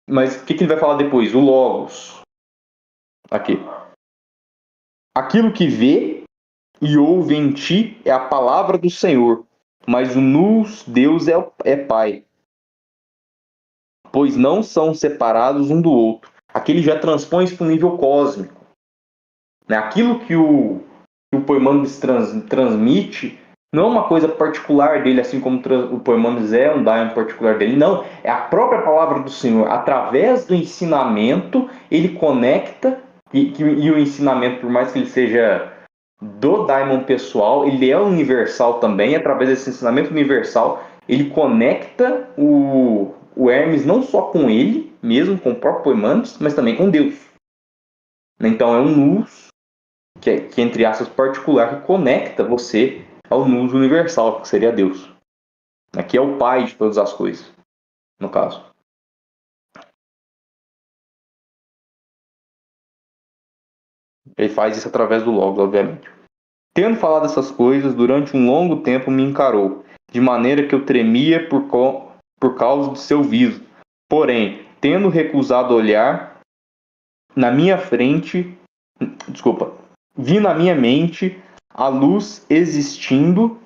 Mas o que ele vai falar depois? O Logos. Aqui. Aquilo que vê e ouve em ti é a palavra do Senhor, mas o nus Deus é Pai, pois não são separados um do outro. Aqui ele já transpõe isso para o nível cósmico. Né? Aquilo que o Poimânides transmite não é uma coisa particular dele, assim como o Poimânides é um daimon particular dele. Não, é a própria palavra do Senhor. Através do ensinamento, ele conecta, e o ensinamento, por mais que ele seja do daimon pessoal, ele é universal também. Através desse ensinamento universal, ele conecta o Hermes não só com ele mesmo, com o próprio Poimânides, mas também com Deus. Então é um nus que entre aspas, particular, que conecta você ao nus universal, que seria Deus. Aqui é o Pai de todas as coisas, no caso. Ele faz isso através do Logos, obviamente. Tendo falado essas coisas, durante um longo tempo me encarou, de maneira que eu tremia por causa do seu viso. Porém, tendo recusado olhar, na minha frente, vi na minha mente a luz existindo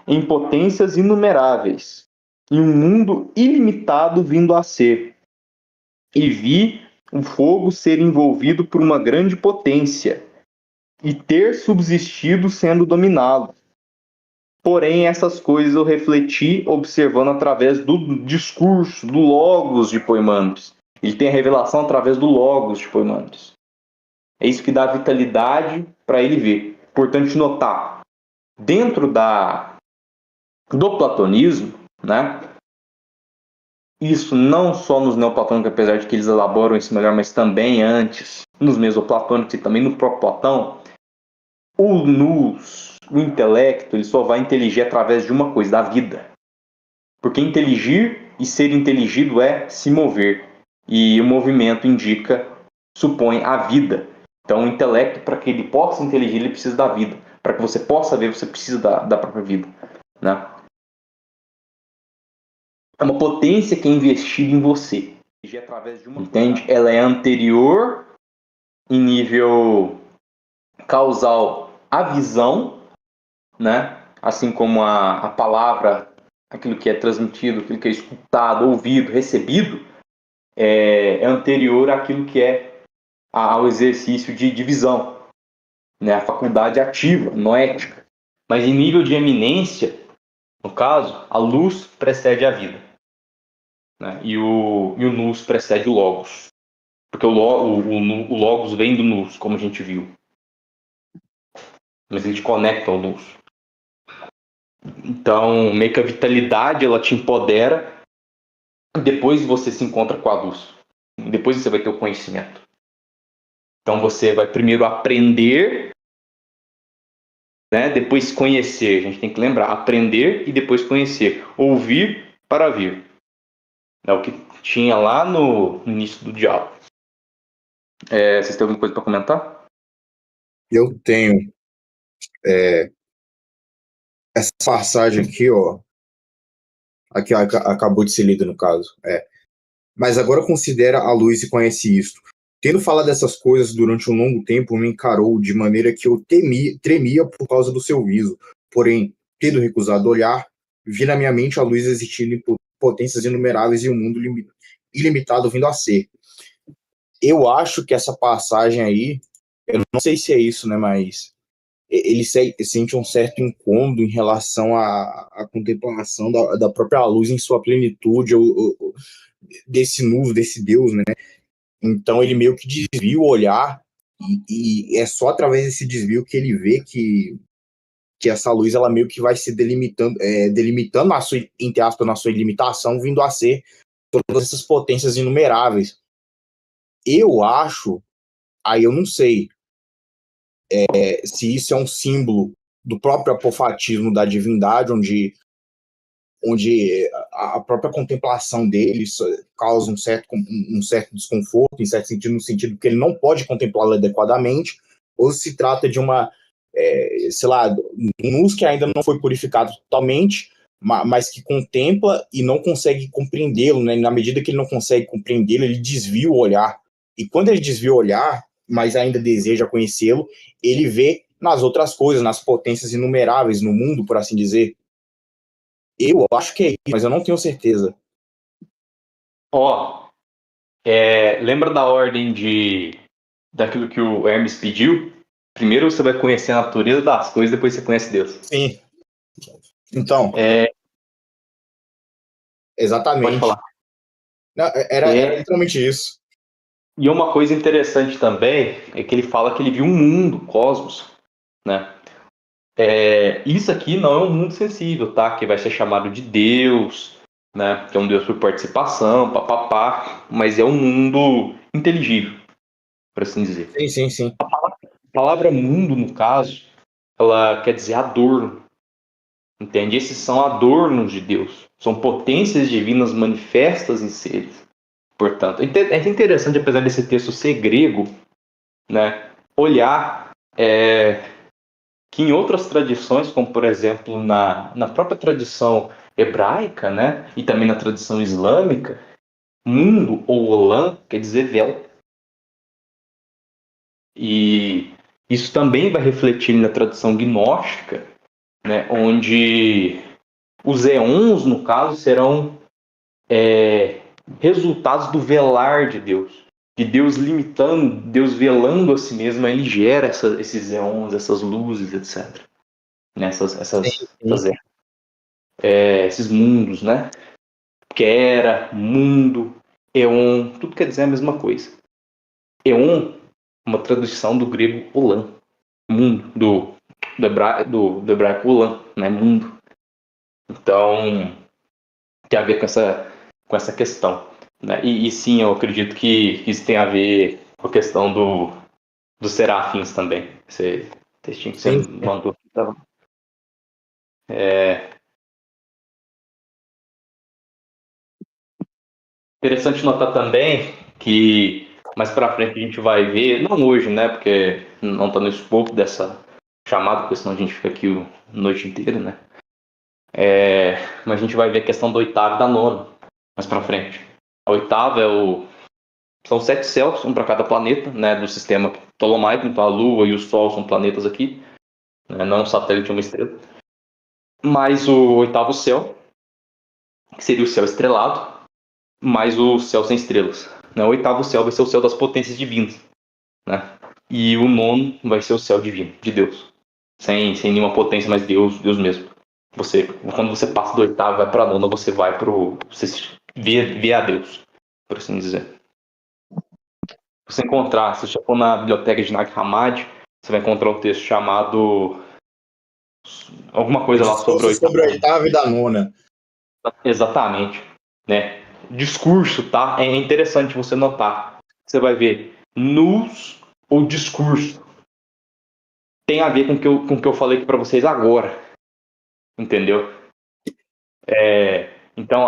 em potências inumeráveis, e um mundo ilimitado vindo a ser. E vi o fogo ser envolvido por uma grande potência, e ter subsistido sendo dominado. Porém, essas coisas eu refleti observando através do discurso, do Logos de Poimânides. Ele tem a revelação através do Logos de Poimânides. É isso que dá vitalidade para ele ver. Importante notar, dentro do platonismo, né? Isso não só nos neoplatônicos, apesar de que eles elaboram isso melhor, mas também antes, nos mesoplatônicos e também no próprio Platão, o intelecto, ele só vai inteligir através de uma coisa, da vida. Porque inteligir e ser inteligido é se mover. E o movimento supõe a vida. Então o intelecto, para que ele possa inteligir, ele precisa da vida. Para que você possa ver, você precisa da própria vida, né? É uma potência que é investida em você. Entende? Ela é anterior em nível causal à visão, né? Assim como a palavra, aquilo que é transmitido, aquilo que é escutado, ouvido, recebido, é anterior àquilo que é ao exercício de visão, né? A faculdade ativa, noética. Mas em nível de eminência, no caso, a luz precede a vida. Né? E o nous precede o Logos. Porque o Logos vem do nous, como a gente viu. Mas ele te conecta ao nous. Então, meio que a vitalidade, ela te empodera. Depois você se encontra com a luz. Depois você vai ter o conhecimento. Então, você vai primeiro aprender, né? Depois conhecer. A gente tem que lembrar. Aprender e depois conhecer. Ouvir para vir. É o que tinha lá no início do diálogo. Vocês têm alguma coisa para comentar? Eu tenho essa passagem aqui, ó. Aqui ó, acabou de ser lida no caso. Mas agora considera a luz e conhece isto. Tendo falado dessas coisas durante um longo tempo, me encarou de maneira que eu tremia por causa do seu viso. Porém, tendo recusado olhar, vi na minha mente a luz existindo em potências inumeráveis e um mundo ilimitado vindo a ser. Eu acho que essa passagem aí, eu não sei se é isso, né, mas ele sente um certo incômodo em relação à contemplação da própria luz em sua plenitude, desse nuvem, desse Deus, né? Então ele meio que desvia o olhar e é só através desse desvio que ele vê que essa luz ela meio que vai se delimitando a sua, entre aspas, na sua ilimitação, vindo a ser todas essas potências inumeráveis. Eu acho, aí eu não sei se isso é um símbolo do próprio apofatismo da divindade, onde a própria contemplação dele causa um certo desconforto, em certo sentido, no sentido que ele não pode contemplá-la adequadamente, ou se trata de uma, sei lá, um nous que ainda não foi purificado totalmente, mas que contempla e não consegue compreendê-lo, né? Na medida que ele não consegue compreendê-lo, ele desvia o olhar. E quando ele desvia o olhar, mas ainda deseja conhecê-lo, ele vê nas outras coisas, nas potências inumeráveis no mundo, por assim dizer. Eu acho que é isso, mas eu não tenho certeza. Ó, lembra da ordem daquilo que o Hermes pediu? Primeiro você vai conhecer a natureza das coisas, depois você conhece Deus. Sim. Então, Pode exatamente. falar. Não, era literalmente isso. E uma coisa interessante também é que ele fala que ele viu um mundo, cosmos, né? Isso aqui não é um mundo sensível, tá? Que vai ser chamado de Deus, né? Que é um Deus por participação, papapá, mas é um mundo inteligível, por assim dizer. Sim. A palavra mundo, no caso, ela quer dizer adorno, entende? Esses são adornos de Deus, são potências divinas manifestas em seres. Portanto, é interessante, apesar desse texto ser grego, né? Olhar que em outras tradições, como por exemplo na própria tradição hebraica, né, e também na tradição islâmica, mundo ou olam quer dizer véu. E isso também vai refletir na tradição gnóstica, né, onde os éons, no caso, serão resultados do velar de Deus. De Deus limitando, Deus velando a si mesmo, ele gera esses éons, essas luzes, etc. Essas esses mundos, né? Que era, mundo, Eon, tudo quer dizer a mesma coisa. Eon, uma tradução do grego Olam, mundo, do hebraico Olam, né? Mundo. Então, tem a ver com essa questão. Né? E sim, eu acredito que isso tem a ver com a questão dos serafins também. Esse textinho que você Sim. mandou. Então, interessante notar também que mais para frente a gente vai ver, não hoje, né, porque não está no escopo dessa chamada, porque senão a gente fica aqui a noite inteira, né, mas a gente vai ver a questão do oitavo e da nona mais para frente. A oitava são 7 céus, um para cada planeta, né, do sistema ptolomaico, então a Lua e o Sol são planetas aqui, né, não é um satélite, é uma estrela. Mais o oitavo céu, que seria o céu estrelado, mais o céu sem estrelas. Né? O oitavo céu vai ser o céu das potências divinas. Né? E o nono vai ser o céu divino, de Deus. Sem nenhuma potência, mas Deus mesmo. Quando você passa do oitavo e vai para a nona, você vai para você vê a Deus, por assim dizer. Se você encontrar, se você for na biblioteca de Nag Hammadi, você vai encontrar um texto chamado alguma coisa lá sobre o oitavo. Sobre a oitava e da nona. Exatamente, né? Discurso, tá? É interessante você notar. Você vai ver nus ou discurso. Tem a ver com o que eu falei aqui para vocês agora. Entendeu? Então,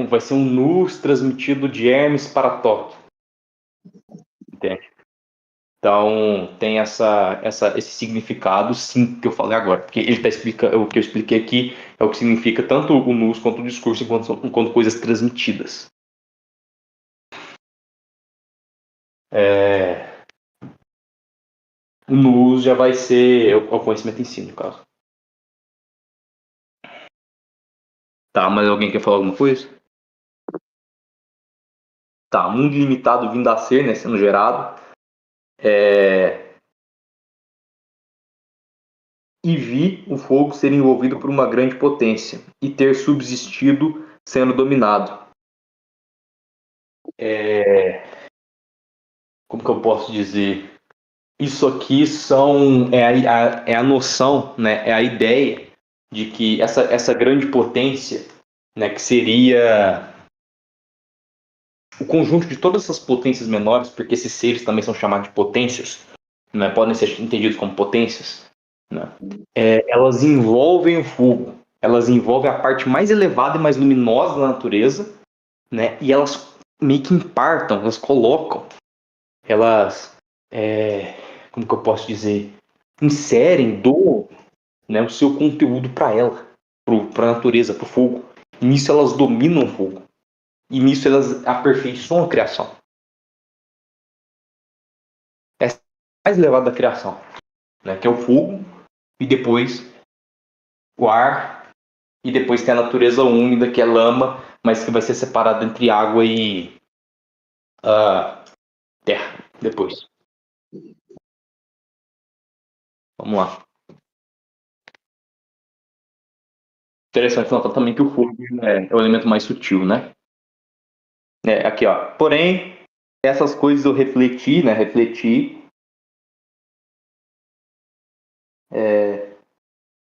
vai ser um nus transmitido de Hermes para Tóquio. Entende? Então, tem esse significado, sim, que eu falei agora. Porque ele está explicando, o que eu expliquei aqui é o que significa tanto o nus quanto o discurso, enquanto coisas transmitidas. O nus já vai ser o conhecimento em si, no caso. Tá, mas alguém quer falar alguma coisa? Tá, mundo ilimitado vindo a ser, né, sendo gerado. E vi o fogo ser envolvido por uma grande potência e ter subsistido sendo dominado. Como que eu posso dizer? Isso aqui é a noção, né, é a ideia de que essa grande potência, né, que seria o conjunto de todas essas potências menores, porque esses seres também são chamados de potências, né, podem ser entendidos como potências, né, elas envolvem o fogo, elas envolvem a parte mais elevada e mais luminosa da natureza, né, e elas meio que impartam, elas colocam, elas, como que eu posso dizer, inserem, doam, né, o seu conteúdo para ela, para a natureza, para o fogo. E nisso elas dominam o fogo. E nisso elas aperfeiçoam a criação. mais elevado da criação, né? Que é o fogo, e depois o ar, e depois tem a natureza úmida, que é lama, mas que vai ser separada entre água e terra, depois. Vamos lá. Interessante notar também que o fogo é o elemento mais sutil, né? Aqui, ó. Porém, essas coisas eu refleti, né?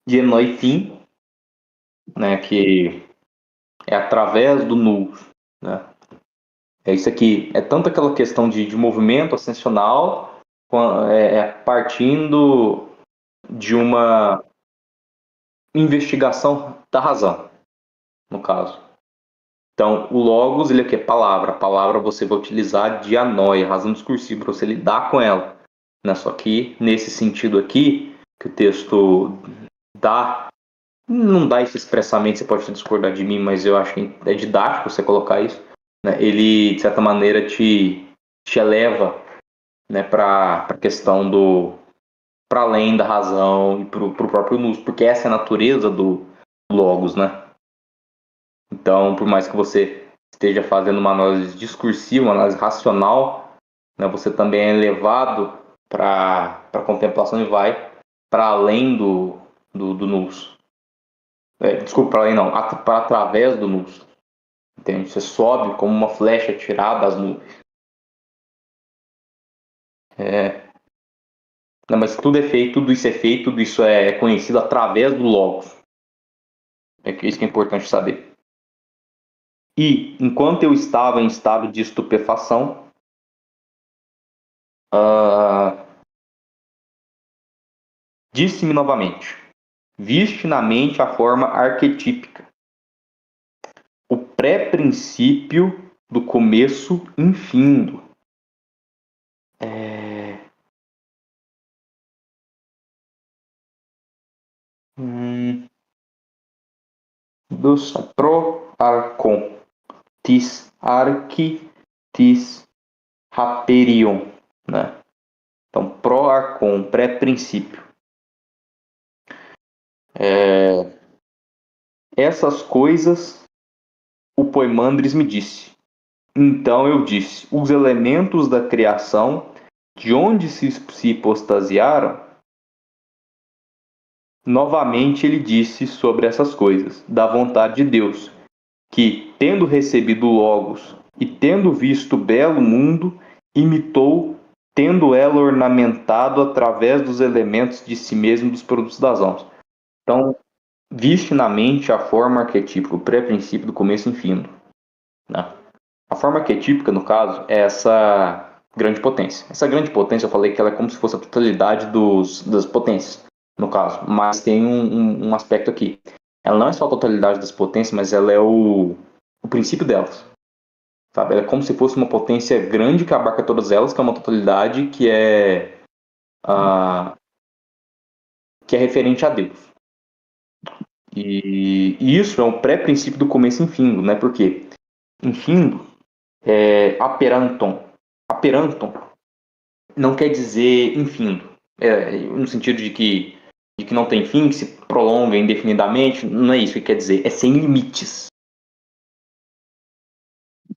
De Enoitim, né? Que é através do nu, né? É isso aqui. É tanto aquela questão de movimento ascensional, partindo de uma investigação da razão, no caso. Então, o logos, ele aqui é palavra. A palavra você vai utilizar de anóia, razão discursiva, para você lidar com ela. Né? Só que, nesse sentido aqui, que o texto dá, não dá isso expressamente, você pode discordar de mim, mas eu acho que é didático você colocar isso. Né? Ele, de certa maneira, te eleva, né, para a questão para além da razão e para o próprio nous, porque essa é a natureza do logos, né? Então, por mais que você esteja fazendo uma análise discursiva, uma análise racional, né, você também é levado para a contemplação e vai para além do nous. Desculpa, para além não, para através do nous. Entende? Você sobe como uma flecha tirada das nuvens. Não, mas tudo é feito, tudo isso é feito, tudo isso é conhecido através do Logos. Isso que é importante saber. E, enquanto eu estava em estado de estupefação, disse-me novamente: viste na mente a forma arquetípica, o pré-princípio do começo infindo. Dos pro-arcon, tis arqui, tis raperion, né? Então, pro-arcon, pré-princípio. Essas coisas o Poimandres me disse. Então eu disse: os elementos da criação, de onde se hipostasiaram? Novamente ele disse sobre essas coisas, da vontade de Deus, que, tendo recebido Logos e tendo visto o belo mundo, imitou, tendo ela ornamentado através dos elementos de si mesmo dos produtos das almas. Então, viste na mente a forma arquetípica, o pré-princípio do começo e fim. Né? A forma arquetípica, no caso, é essa grande potência. Essa grande potência, eu falei que ela é como se fosse a totalidade das potências, no caso. Mas tem um aspecto aqui. Ela não é só a totalidade das potências, mas ela é o princípio delas. Sabe? Ela é como se fosse uma potência grande que abarca todas elas, que é uma totalidade que é referente a Deus. E isso é um pré-princípio do começo e fim, né? Porque infindo é aperanton. Aperanton não quer dizer infindo, no sentido de que não tem fim, que se prolonga indefinidamente. Não é isso que quer dizer, é sem limites,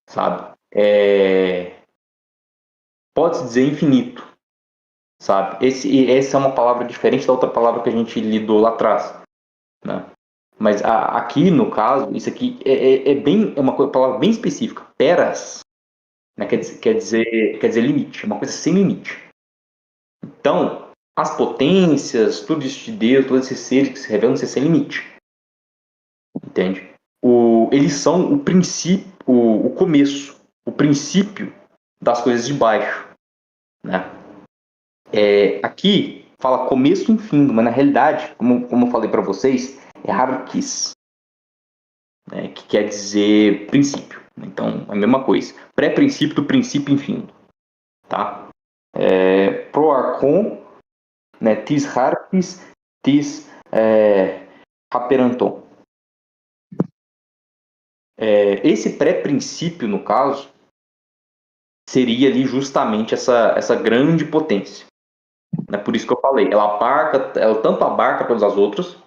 sabe? Pode-se dizer infinito, sabe? Essa é uma palavra diferente da outra palavra que a gente lidou lá atrás, né? Mas aqui, no caso, isso aqui é uma palavra bem específica. Peras, né? Quer dizer limite, é uma coisa sem limite. Então, as potências, tudo isso de Deus, todos esses seres que se revelam ser sem limite. Entende? Eles são o princípio, o começo, o princípio das coisas de baixo. Né? Aqui fala começo e fim, mas na realidade, como eu falei para vocês, é arquis, né? Que quer dizer princípio. Então, é a mesma coisa. Pré-princípio do princípio infindo. Tá? Pro-arcon, né? Tis harpis, tis haperanton. Esse pré-princípio, no caso, seria ali justamente essa grande potência. É por isso que eu falei, ela tanto abarca todas as outras,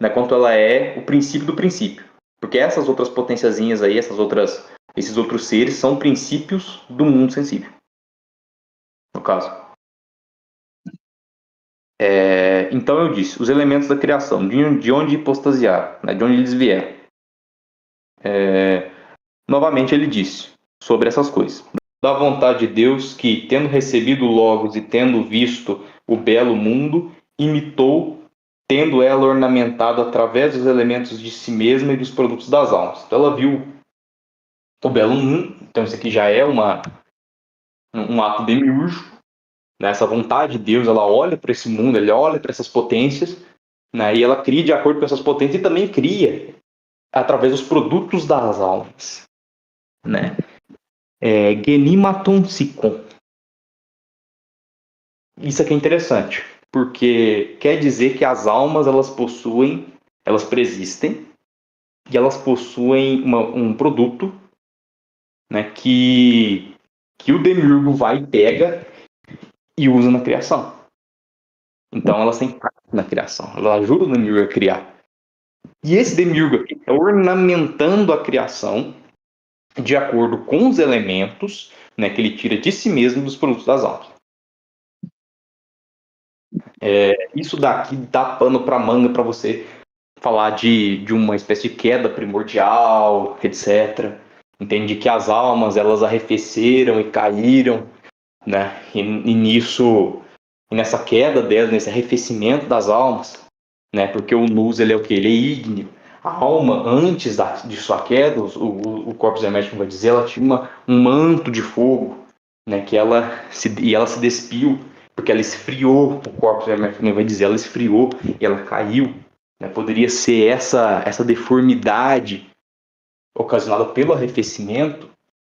né, quanto ela é o princípio do princípio. Porque essas outras potenciazinhas aí, esses outros seres são princípios do mundo sensível, no caso. Então eu disse, os elementos da criação, de onde hipostasiaram, né, de onde eles vieram. Novamente ele disse sobre essas coisas. Da vontade de Deus que, tendo recebido o Logos e tendo visto o belo mundo, imitou, tendo ela ornamentado através dos elementos de si mesma e dos produtos das almas. Então ela viu o belo mundo, então isso aqui já é um ato demiúrgico, né? Essa vontade de Deus, ela olha para esse mundo, ela olha para essas potências, né? E ela cria de acordo com essas potências e também cria através dos produtos das almas, né? Genimaton Sikon. Isso aqui é interessante, porque quer dizer que as almas elas preexistem e elas possuem um produto, né, que o demiurgo vai e pega e usa na criação. Então elas têm parte na criação, elas ajudam o demiurgo a criar. E esse demiurgo aqui é ornamentando a criação de acordo com os elementos, né, que ele tira de si mesmo dos produtos das almas. Isso daqui dá pano para manga para você falar de uma espécie de queda primordial, etc. Entende que as almas elas arrefeceram e caíram, né? E nessa queda delas, nesse arrefecimento das almas, né? Porque o Nus ele é o que? Ele é ígneo. A alma, antes de sua queda, o corpus hermético vai dizer, ela tinha um manto de fogo, né? E ela se despiu, porque ela esfriou, o corpus hermético vai dizer, ela esfriou e ela caiu. Né? Poderia ser essa deformidade ocasionada pelo arrefecimento,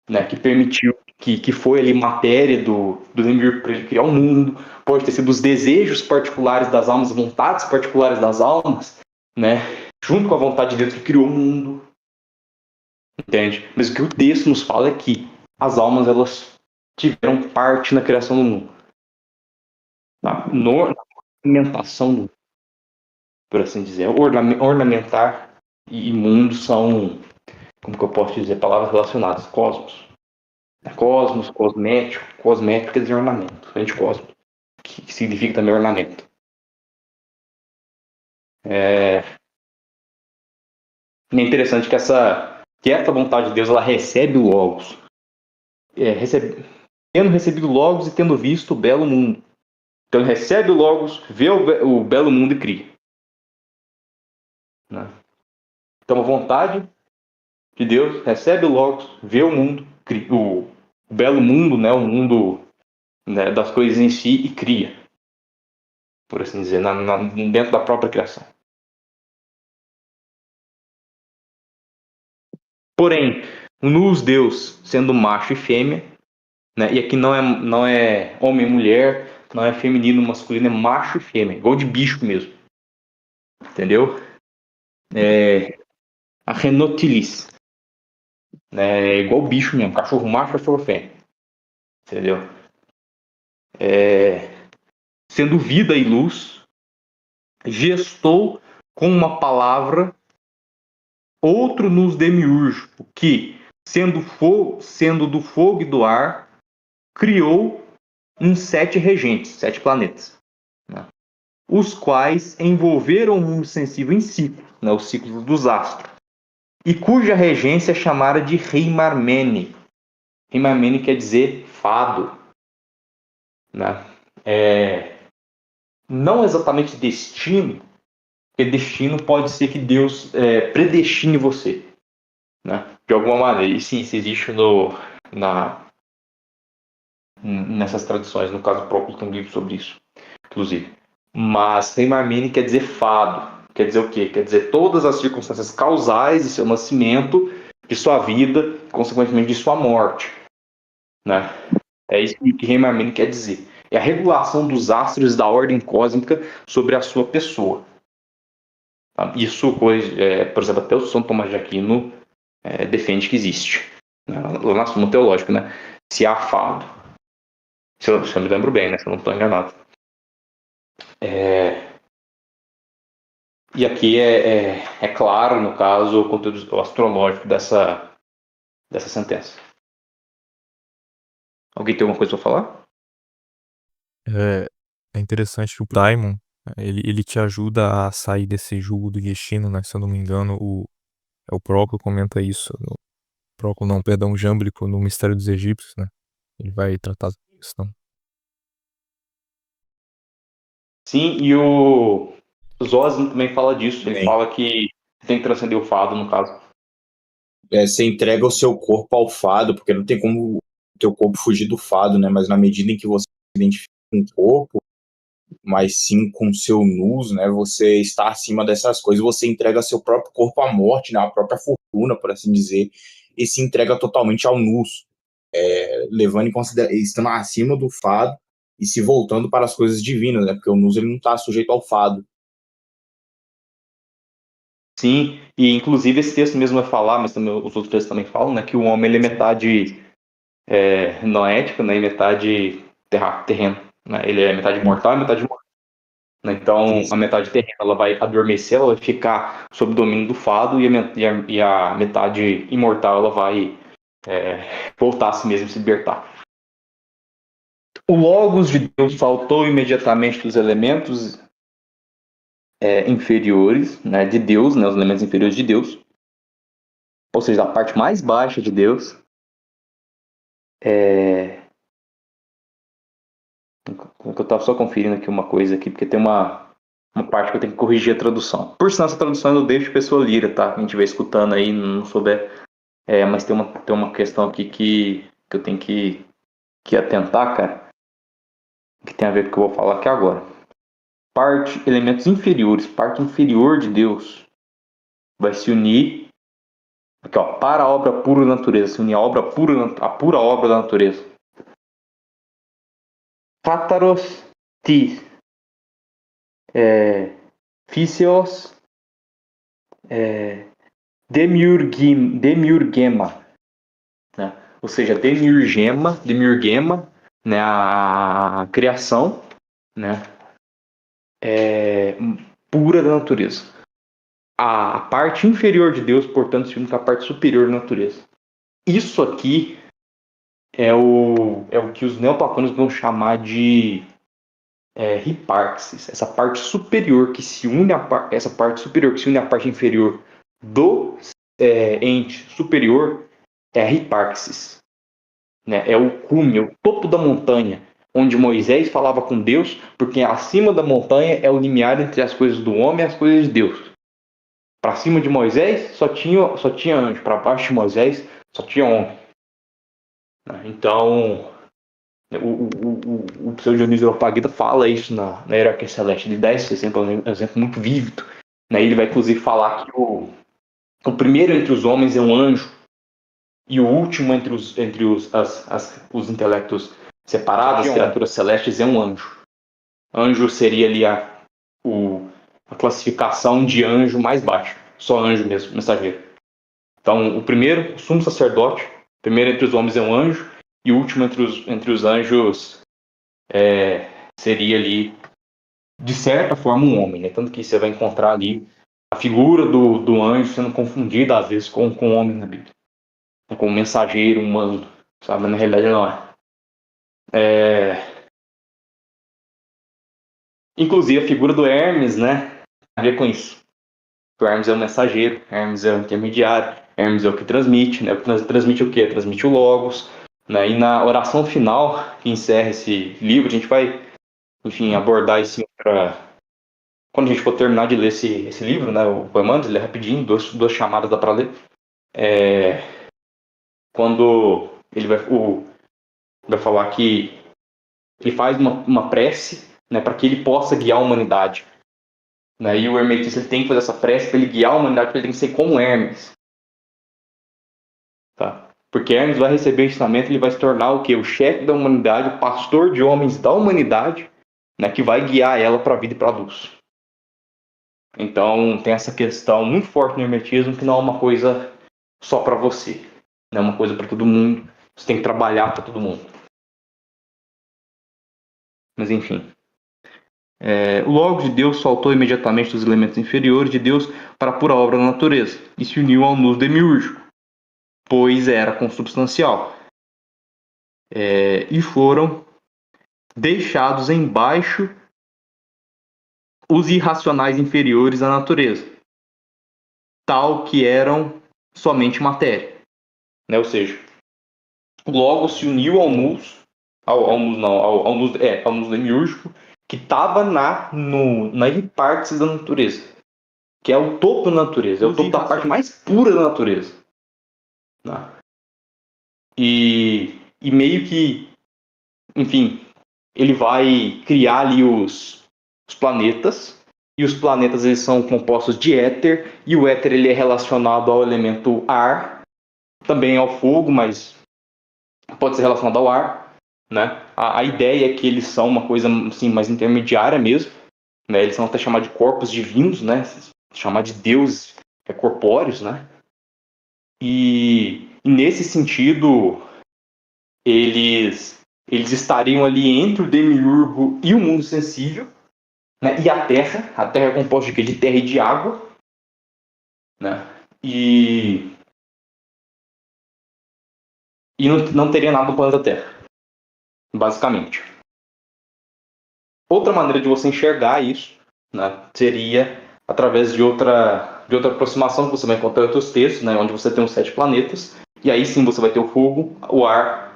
né? Que permitiu, que foi ali matéria do demiurgo para ele criar o mundo. Pode ter sido os desejos particulares das almas, vontades particulares das almas, né? Junto com a vontade de Deus que criou o mundo. Entende? Mas o que o texto nos fala é que as almas elas tiveram parte na criação do mundo. Na ornamentação do mundo, por assim dizer. Ornamentar e mundo são, como que eu posso dizer, palavras relacionadas. Cosmos. Cosmos, cosmético quer dizer ornamento. Anticosmos, que significa também ornamento. É interessante que essa vontade de Deus ela recebe o Logos. Tendo recebido o Logos e tendo visto o belo mundo. Então ele recebe o Logos, vê o belo mundo e cria. Né? Então a vontade de Deus recebe o Logos, vê o mundo, cria, o belo mundo, né, o mundo, né, das coisas em si e cria. Por assim dizer, dentro da própria criação. Porém, nos Deus, sendo macho e fêmea, né, e aqui não é homem e mulher, não é feminino, masculino, é macho e fêmea, igual de bicho mesmo. Entendeu? A renotilis. É igual bicho mesmo, cachorro macho, cachorro fêmea. Entendeu? Sendo vida e luz, gestou com uma palavra outro nos demiúrgico, que, sendo do fogo e do ar, criou uns 7 regentes, 7 planetas, né? Os quais envolveram o mundo sensível em ciclo, né, o ciclo dos astros, e cuja regência é chamada de Heimarmene. Heimarmene quer dizer fado, né? Não exatamente destino, porque destino pode ser que Deus predestine você, né? De alguma maneira. E sim, isso existe nessas tradições. No caso, Próculo tem um livro sobre isso, inclusive. Mas Heimarmene quer dizer fado. Quer dizer o quê? Quer dizer todas as circunstâncias causais de seu nascimento, de sua vida, consequentemente de sua morte. Né? É isso que Heimarmene quer dizer. É a regulação dos astros da ordem cósmica sobre a sua pessoa. Tá? Isso, por exemplo, até o São Tomás de Aquino defende que existe. Né? Lá na Suma Teológica, né? Se há fado. Se eu me lembro bem, né? Se eu não estou enganado. E aqui é claro, no caso, o conteúdo astrológico dessa sentença. Alguém tem alguma coisa para falar? É interessante que o Daimon, ele te ajuda a sair desse jugo do destino, né? Se eu não me engano, o Próclo comenta isso. Próclo não, perdão, Jâmblico no Mistério dos Egípcios, né? Ele vai tratar da questão. Sim, e o Zosimo também fala disso. Ele Também. fala que tem que transcender o fado, no caso. Você entrega o seu corpo ao fado, porque não tem como o teu corpo fugir do fado, né? Mas na medida em que você se identifica com o corpo, mas sim com o seu nus, né? Você está acima dessas coisas, você entrega seu próprio corpo à morte, né? A própria fortuna, por assim dizer, e se entrega totalmente ao nus, levando em consideração, estando acima do fado e se voltando para as coisas divinas, né? Porque o nus ele não está sujeito ao fado. Sim, e inclusive esse texto mesmo vai falar, mas também os outros textos também falam, né, que o homem ele é metade noético, né, e metade terreno. Né? Ele é metade mortal e metade mortal. Né? Então, a metade terrena ela vai adormecer, ela vai ficar sob o domínio do fado, e a metade imortal ela vai voltar a si mesmo, se libertar. O Logos de Deus saltou imediatamente dos elementos inferiores, né, de Deus, né, os elementos inferiores de Deus, ou seja, a parte mais baixa de Deus. Eu estava só conferindo aqui uma coisa aqui, porque tem uma parte que eu tenho que corrigir a tradução. Por sinal, essa tradução eu deixo pessoa lira, tá? Quem estiver escutando aí, não souber. Mas tem uma questão aqui que eu tenho que atentar, cara, que tem a ver com o que eu vou falar aqui agora. Elementos inferiores, parte inferior de Deus, vai se unir aqui, ó, para a obra pura da natureza, se unir a pura obra da natureza. Cátaros ti Physios demiurgema, né? Ou seja, demiurgema, né? A criação, né? Pura da natureza. A parte inferior de Deus, portanto, se une com a parte superior da natureza. Isso aqui é o que os neoplatônicos vão chamar de hiparxis, essa parte superior que se une essa parte superior que se une à parte inferior do ente superior é a hiparxis, né? É o cume, é o topo da montanha, onde Moisés falava com Deus, porque acima da montanha é o limiar entre as coisas do homem e as coisas de Deus. Para cima de Moisés só tinha anjo, para baixo de Moisés só tinha homem. Então o Pseu Dionísio Areopagita fala isso na Hierarquia Celeste. Ele dá esse exemplo, um exemplo muito vívido. Né? Ele vai, inclusive, falar que o primeiro entre os homens é um anjo e o último entre os intelectos separados, as criaturas celestes, é um anjo. Anjo seria ali a classificação de anjo mais baixa. Só anjo mesmo, mensageiro. Então, o primeiro, o sumo sacerdote, o primeiro entre os homens é um anjo, e o último entre os anjos seria ali, de certa forma, um homem, né? Tanto que você vai encontrar ali a figura do anjo sendo confundida, às vezes, com o homem na Bíblia. Com um mensageiro humano, sabe? Na realidade, não é. Inclusive, a figura do Hermes, né? Tem a ver com isso. O Hermes é o mensageiro, Hermes é o intermediário, Hermes é o que transmite, né? Transmite o quê? Transmite o Logos. Né? E na oração final, que encerra esse livro, a gente vai, enfim, abordar isso quando a gente for terminar de ler esse livro, né? O Poemandes, ele é rapidinho, duas chamadas dá para ler. Quando ele vai falar que ele faz uma prece, né, para que ele possa guiar a humanidade. Né? E o hermetista ele tem que fazer essa prece para ele guiar a humanidade, porque ele tem que ser como Hermes. Tá? Porque Hermes vai receber o ensinamento, ele vai se tornar o quê? O chefe da humanidade, o pastor de homens da humanidade, né, que vai guiar ela para a vida e para a luz. Então tem essa questão muito forte no hermetismo, que não é uma coisa só para você, não é uma coisa para todo mundo, você tem que trabalhar para todo mundo. Mas enfim. O Logos de Deus saltou imediatamente dos elementos inferiores de Deus para a pura obra da natureza e se uniu ao nous demiúrgico, pois era consubstancial. E foram deixados embaixo os irracionais inferiores à natureza, tal que eram somente matéria. Ou seja, o Logos se uniu ao nous, ao nous demiúrgico, que estava na hipártese da natureza, que é o topo da natureza, é o topo da parte mais pura da natureza. E meio que, enfim, ele vai criar ali os planetas, e os planetas eles são compostos de éter, e o éter ele é relacionado ao elemento ar, também ao fogo, mas pode ser relacionado ao ar, né? A ideia é que eles são uma coisa assim, mais intermediária mesmo, né? Eles são até chamados de corpos divinos, né? Chamar de deuses corpóreos, né? E nesse sentido, eles estariam ali entre o demiurgo e o mundo sensível, né? E a Terra é composta de terra e de água, né? E não teria nada no planeta Terra, basicamente. Outra maneira de você enxergar isso, né, seria através de outra aproximação que você vai encontrar em outros textos, né, onde você tem os 7 planetas, e aí sim você vai ter o fogo, o ar,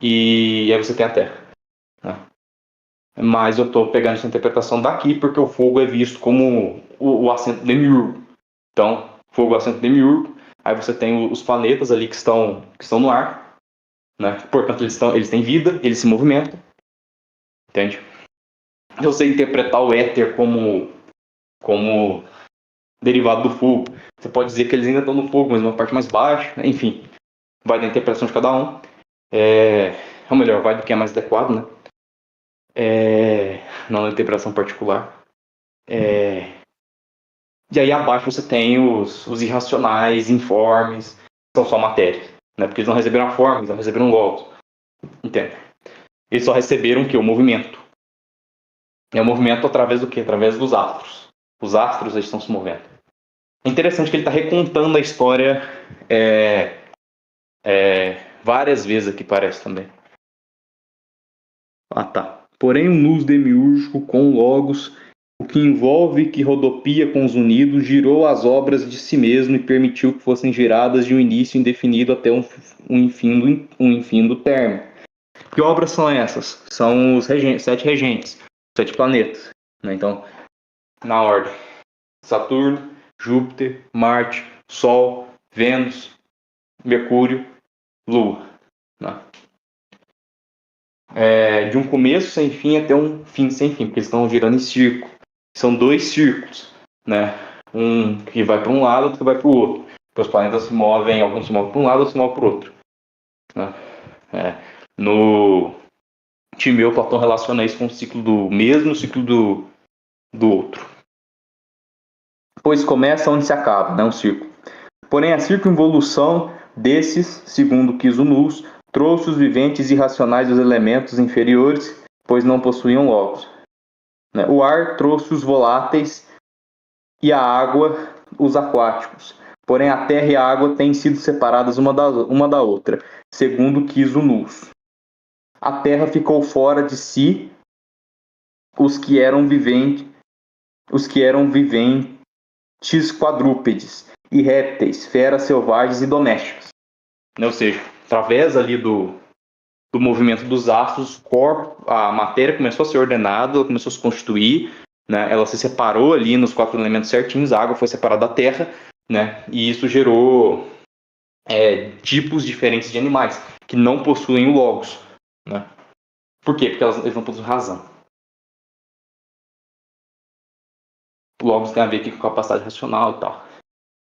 e aí você tem a Terra. Né? Mas eu estou pegando essa interpretação daqui porque o fogo é visto como o assento demiurgo. Então, fogo é o assento demiurgo, aí você tem os planetas ali que estão no ar, né? Portanto, eles têm vida, eles se movimentam. Entende? Se você interpretar o éter como derivado do fogo, você pode dizer que eles ainda estão no fogo, mas uma parte mais baixa. Né? Enfim, vai da interpretação de cada um. Ou melhor, vai do que é mais adequado, né? Não na interpretação particular. E aí abaixo você tem os irracionais, informes, que são só matéria. Né? Porque eles não receberam a forma, eles não receberam o logos. Entende? Eles só receberam o quê? O movimento. É o movimento através do quê? Através dos astros. Os astros eles estão se movendo. É interessante que ele está recontando a história várias vezes aqui, parece também. Tá. Porém, o nous demiúrgico com logos, o que envolve que rodopia com os unidos, girou as obras de si mesmo e permitiu que fossem giradas de um início indefinido até um enfim do termo. Que obras são essas? São os 7 regentes, 7 planetas. Né? Então, na ordem: Saturno, Júpiter, Marte, Sol, Vênus, Mercúrio, Lua. Né? De um começo sem fim até um fim sem fim, porque eles estão girando em círculo. São 2 círculos, né? Um que vai para um lado, outro que vai para o outro. Porque os planetas se movem, alguns se movem para um lado, outros se movem para o outro. Né? No Timeu, Platão relaciona isso com o ciclo do mesmo, o ciclo do outro. Pois começa onde se acaba, né? Um círculo. Porém, a circunvolução desses, segundo quis o nous, trouxe os viventes irracionais dos elementos inferiores, pois não possuíam logos. O ar trouxe os voláteis e a água os aquáticos. Porém, a terra e a água têm sido separadas uma da outra, segundo quis o nous. A terra ficou fora de si os que eram viventes quadrúpedes e répteis, feras selvagens e domésticas. Ou seja, através ali do movimento dos astros, a matéria começou a ser ordenada, ela começou a se constituir, né? Ela se separou ali nos 4 elementos certinhos, a água foi separada da terra, né? E isso gerou tipos diferentes de animais que não possuem o logos. Né? Por quê? Porque eles não possuem razão. O logos tem a ver com capacidade racional e tal.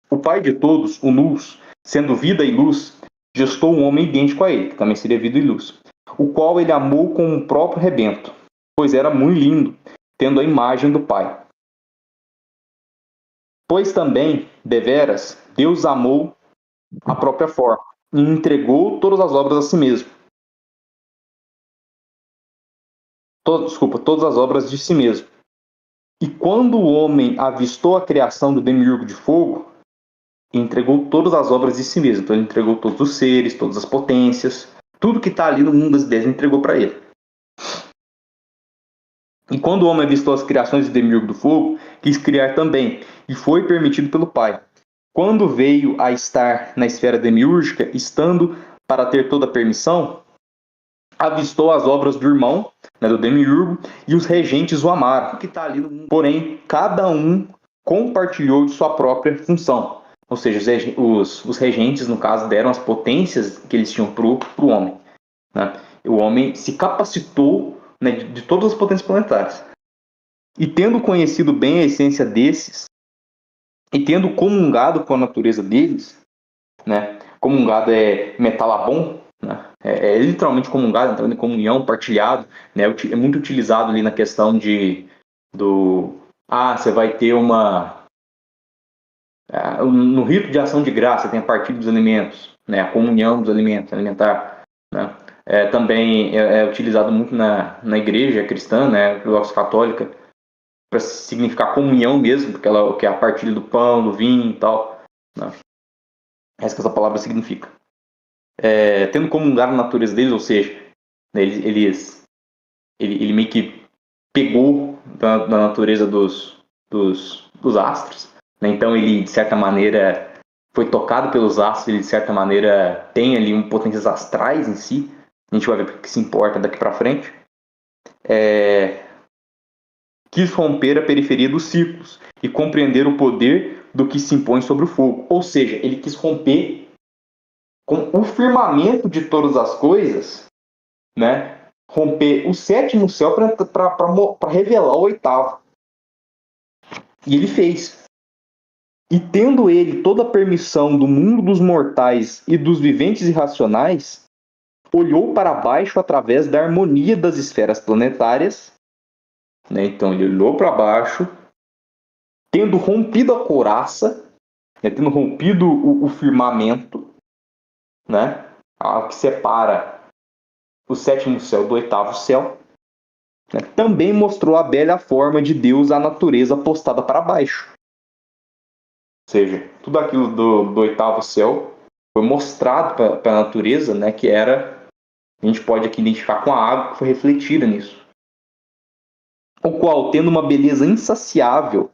O pai de todos, o nous, sendo vida e luz, gestou um homem idêntico a ele, que também seria vida e luz, o qual ele amou com o próprio rebento, pois era muito lindo, tendo a imagem do pai. Pois também, deveras, Deus amou a própria forma e entregou todas as obras a si mesmo. todas as obras de si mesmo. E quando o homem avistou a criação do demiurgo de fogo, entregou todas as obras de si mesmo. Então ele entregou todos os seres, todas as potências, tudo que está ali no mundo das ideias, ele entregou para ele. E quando o homem avistou as criações do demiurgo do fogo, quis criar também, e foi permitido pelo Pai. Quando veio a estar na esfera demiúrgica, estando para ter toda a permissão, avistou as obras do irmão, né, do demiurgo, e os regentes o amaram, que está ali no mundo. Porém, cada um compartilhou de sua própria função. Ou seja, os regentes, no caso, deram as potências que eles tinham para o homem. Né? O homem se capacitou, né, de todas as potências planetárias. E tendo conhecido bem a essência desses, e tendo comungado com a natureza deles, né? Comungado é metalabon, né? É literalmente comungado, entrando em comunhão, partilhado, né? É muito utilizado ali na questão você vai ter no rito de ação de graça tem a partilha dos alimentos, né? A comunhão dos alimentos, alimentar, né? Também é utilizado muito na igreja cristã, né? Ortodoxa católica, para significar comunhão mesmo, porque que é a partilha do pão, do vinho e tal, né? É isso que essa palavra significa. Tendo comungado a natureza deles, ou seja, né, ele meio que pegou da natureza dos astros, né? Então ele, de certa maneira, foi tocado pelos astros, ele, de certa maneira, tem ali potências astrais em si. A gente vai ver o que se importa daqui para frente. Quis romper a periferia dos círculos e compreender o poder do que se impõe sobre o fogo. Ou seja, ele quis romper com o firmamento de todas as coisas, né? Romper o sétimo céu para revelar o oitavo. E ele fez. E tendo ele toda a permissão do mundo dos mortais e dos viventes irracionais, olhou para baixo através da harmonia das esferas planetárias, né? Então ele olhou para baixo, tendo rompido a couraça, né? Tendo rompido o firmamento, né? Que separa o sétimo céu do oitavo céu, né? Também mostrou a bela forma de Deus à natureza postada para baixo. Ou seja, tudo aquilo do oitavo céu foi mostrado para a natureza, né? Que a gente pode aqui identificar com a água que foi refletida nisso. O qual, tendo uma beleza insaciável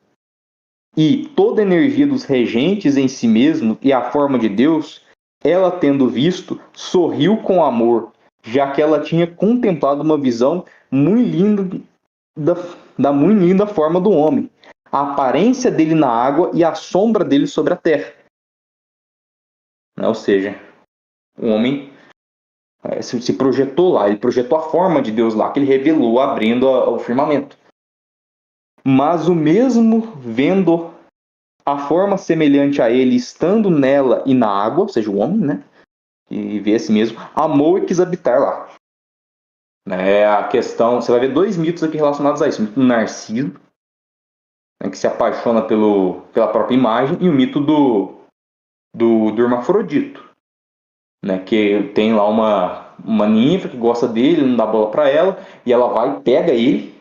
e toda a energia dos regentes em si mesmo e a forma de Deus, ela, tendo visto, sorriu com amor, já que ela tinha contemplado uma visão muito linda da muito linda forma do homem, a aparência dele na água e a sombra dele sobre a terra. Ou seja, o homem se projetou lá, ele projetou a forma de Deus lá, que ele revelou abrindo o firmamento. Mas o mesmo, vendo a forma semelhante a ele, estando nela e na água, ou seja, o homem, né? E vê a si mesmo, amou e quis habitar lá. A questão, você vai ver dois mitos aqui relacionados a isso. O mito do Narciso, né, que se apaixona pela própria imagem, e o mito do hermafrodito, né, que tem lá uma ninfa que gosta dele, não dá bola para ela, e ela vai, pega ele,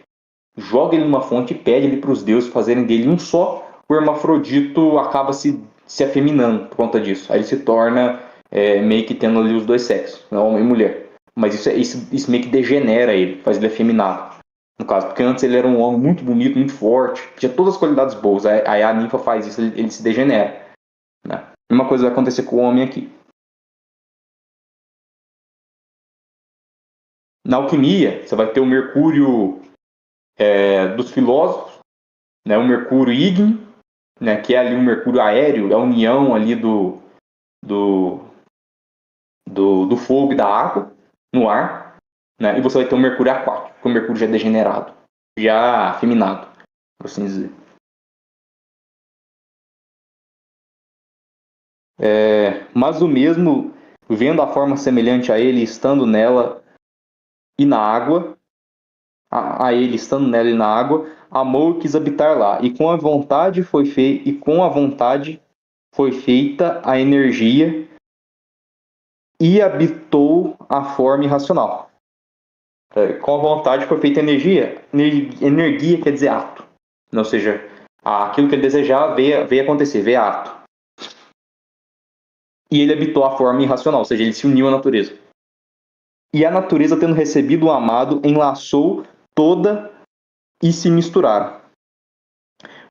joga ele numa fonte e pede ele para os deuses fazerem dele um só. O hermafrodito acaba se afeminando por conta disso. Aí ele se torna meio que tendo ali os dois sexos, né, homem e mulher. Mas isso meio que degenera ele, faz ele afeminado. No caso, porque antes ele era um homem muito bonito, muito forte, tinha todas as qualidades boas. Aí a ninfa faz isso, ele se degenera. Né? A mesma coisa vai acontecer com o homem aqui. Na alquimia, você vai ter o Mercúrio dos filósofos, né? O Mercúrio ígneo, né? Que é ali o Mercúrio aéreo, é a união ali do fogo e da água no ar, né? E você vai ter o Mercúrio aquático, que o Mercúrio já é degenerado, já afeminado, por assim dizer. Mas o mesmo, vendo a forma semelhante a ele, estando nela e na água, a ele estando nela e na água, amou e quis habitar lá, e com a vontade foi feita a energia e habitou a forma irracional. Com a vontade foi feita energia. Energia quer dizer ato. Ou seja, aquilo que ele desejava veio acontecer, veio ato. E ele habitou a forma irracional, ou seja, ele se uniu à natureza. E a natureza, tendo recebido o amado, enlaçou toda e se misturaram,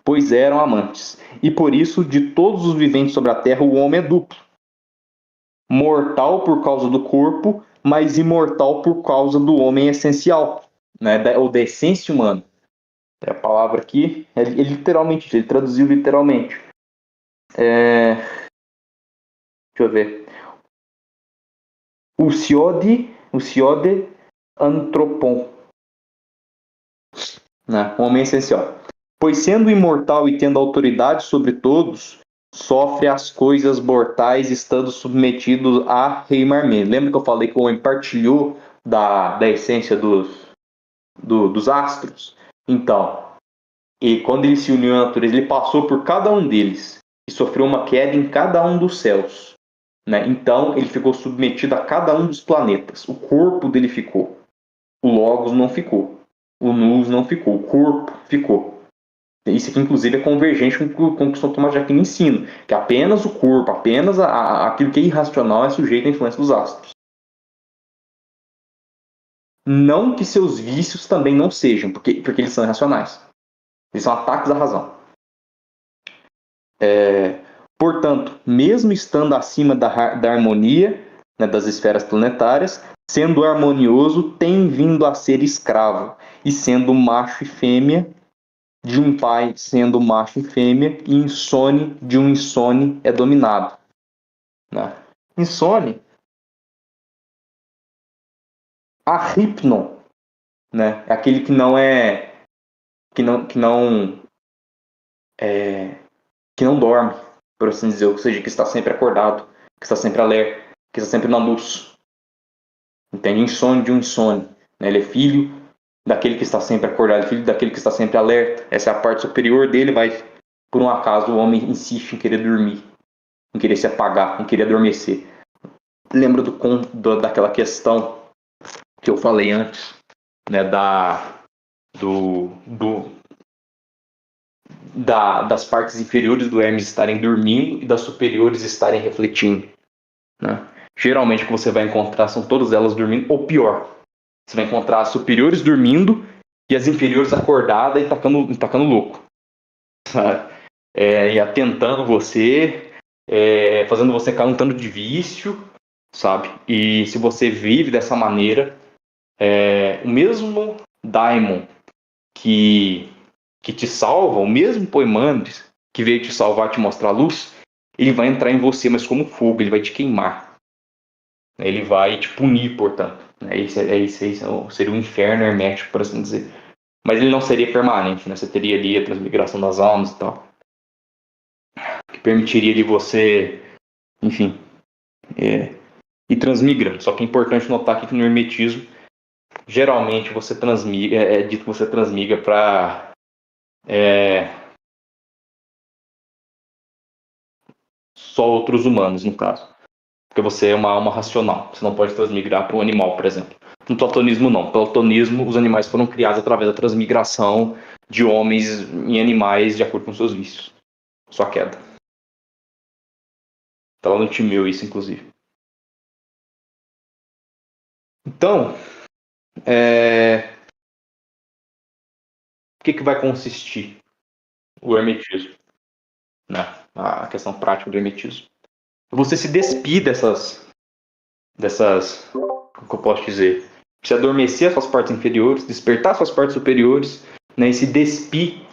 pois eram amantes. E por isso, de todos os viventes sobre a terra, o homem é duplo. Mortal por causa do corpo, mas imortal por causa do homem essencial, né? Ou da essência humana. É a palavra aqui, ele literalmente, ele traduziu literalmente. Deixa eu ver. O Siode Antropon, né? O homem essencial. Pois sendo imortal e tendo autoridade sobre todos, sofre as coisas mortais, estando submetido a reimarmente. Lembra que eu falei que o homem partilhou da essência dos astros? Então, e quando ele se uniu à natureza, ele passou por cada um deles e sofreu uma queda em cada um dos céus, né? Então, ele ficou submetido a cada um dos planetas. O corpo dele ficou. O Logos não ficou. O Nous não ficou. O corpo ficou. Isso aqui, inclusive, é convergente com o que São Tomás de Aquino ensina, que apenas o corpo, apenas aquilo que é irracional é sujeito à influência dos astros. Não que seus vícios também não sejam, porque eles são irracionais. Eles são ataques à razão. Portanto, mesmo estando acima da harmonia, né, das esferas planetárias, sendo harmonioso, tem vindo a ser escravo, e sendo macho e fêmea, de um pai sendo macho e fêmea, e insone de um insone é dominado. Né? Insone, arhypnon, né? É aquele que não dorme, por assim dizer, ou seja, que está sempre acordado, que está sempre alerta, que está sempre na luz. Entende? Insone de um insone. Né? Ele é filho daquele que está sempre acordado, filho daquele que está sempre alerta. Essa é a parte superior dele, mas por um acaso o homem insiste em querer dormir, em querer se apagar, em querer adormecer. Lembra daquela questão que eu falei antes, né, das partes inferiores do Hermes estarem dormindo e das superiores estarem refletindo, né? Geralmente o que você vai encontrar são todas elas dormindo, ou pior, você vai encontrar as superiores dormindo e as inferiores acordadas e tacando louco, sabe? E atentando você, fazendo você cair um tanto de vício, sabe? E se você vive dessa maneira, o mesmo daimon que te salva, o mesmo Poimandres que veio te salvar, te mostrar a luz, ele vai entrar em você, mas como fogo, ele vai te queimar. Ele vai te punir, portanto. Isso seria um inferno hermético, por assim dizer. Mas ele não seria permanente, né? Você teria ali a transmigração das almas e tal, que permitiria ali você, enfim, ir transmigrando. Só que é importante notar aqui que no hermetismo, geralmente você transmigra, é dito que você transmigra para só outros humanos, no caso. Porque você é uma alma racional. Você não pode transmigrar para um animal, por exemplo. No platonismo, não. No platonismo, os animais foram criados através da transmigração de homens em animais de acordo com seus vícios. Sua queda. Está lá no Timeu isso, inclusive. Então, o que vai consistir o hermetismo? Né? A questão prática do hermetismo. Você se despir dessas, como eu posso dizer, se adormecer as suas partes inferiores, despertar as suas partes superiores, né, e se despir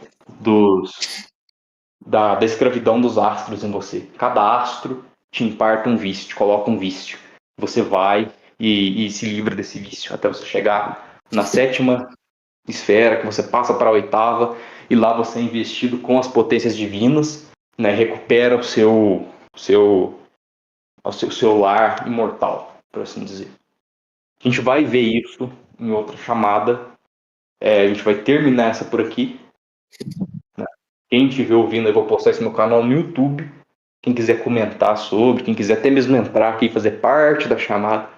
da escravidão dos astros em você. Cada astro te imparta um vício, te coloca um vício. Você vai e se livra desse vício até você chegar na 7ª esfera, que você passa para a 8ª, e lá você é investido com as potências divinas, né, recupera o seu lar imortal, por assim dizer. A gente vai ver isso em outra chamada. A gente vai terminar essa por aqui. Né? Quem estiver ouvindo, eu vou postar isso no meu canal no YouTube. Quem quiser comentar sobre, quem quiser até mesmo entrar aqui e fazer parte da chamada,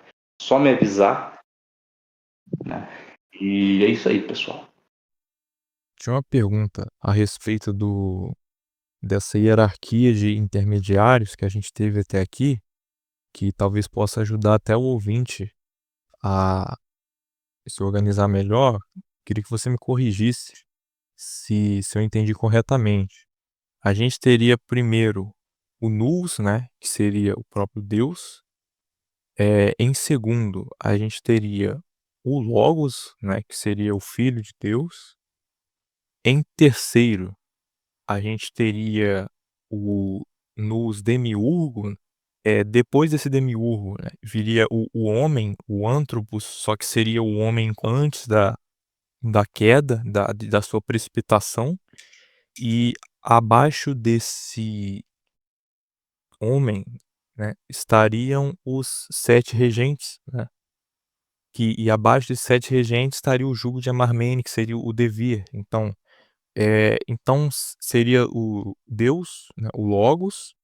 só me avisar. Né? E é isso aí, pessoal. Tinha uma pergunta a respeito dessa hierarquia de intermediários que a gente teve até aqui, que talvez possa ajudar até o ouvinte a se organizar melhor. Queria que você me corrigisse se eu entendi corretamente. A gente teria primeiro o Nous, né, que seria o próprio Deus. Em segundo, a gente teria o Logos, né, que seria o Filho de Deus. Em terceiro, a gente teria o Nous Demiurgo. Depois desse Demiurgo, né, viria o homem, o Anthropos, só que seria o homem antes da queda, da sua precipitação. E abaixo desse homem, né, estariam os 7 regentes, né? E abaixo desses 7 regentes estaria o jugo de Amarmene, que seria o Devir. Então seria o Deus, né, o Logos,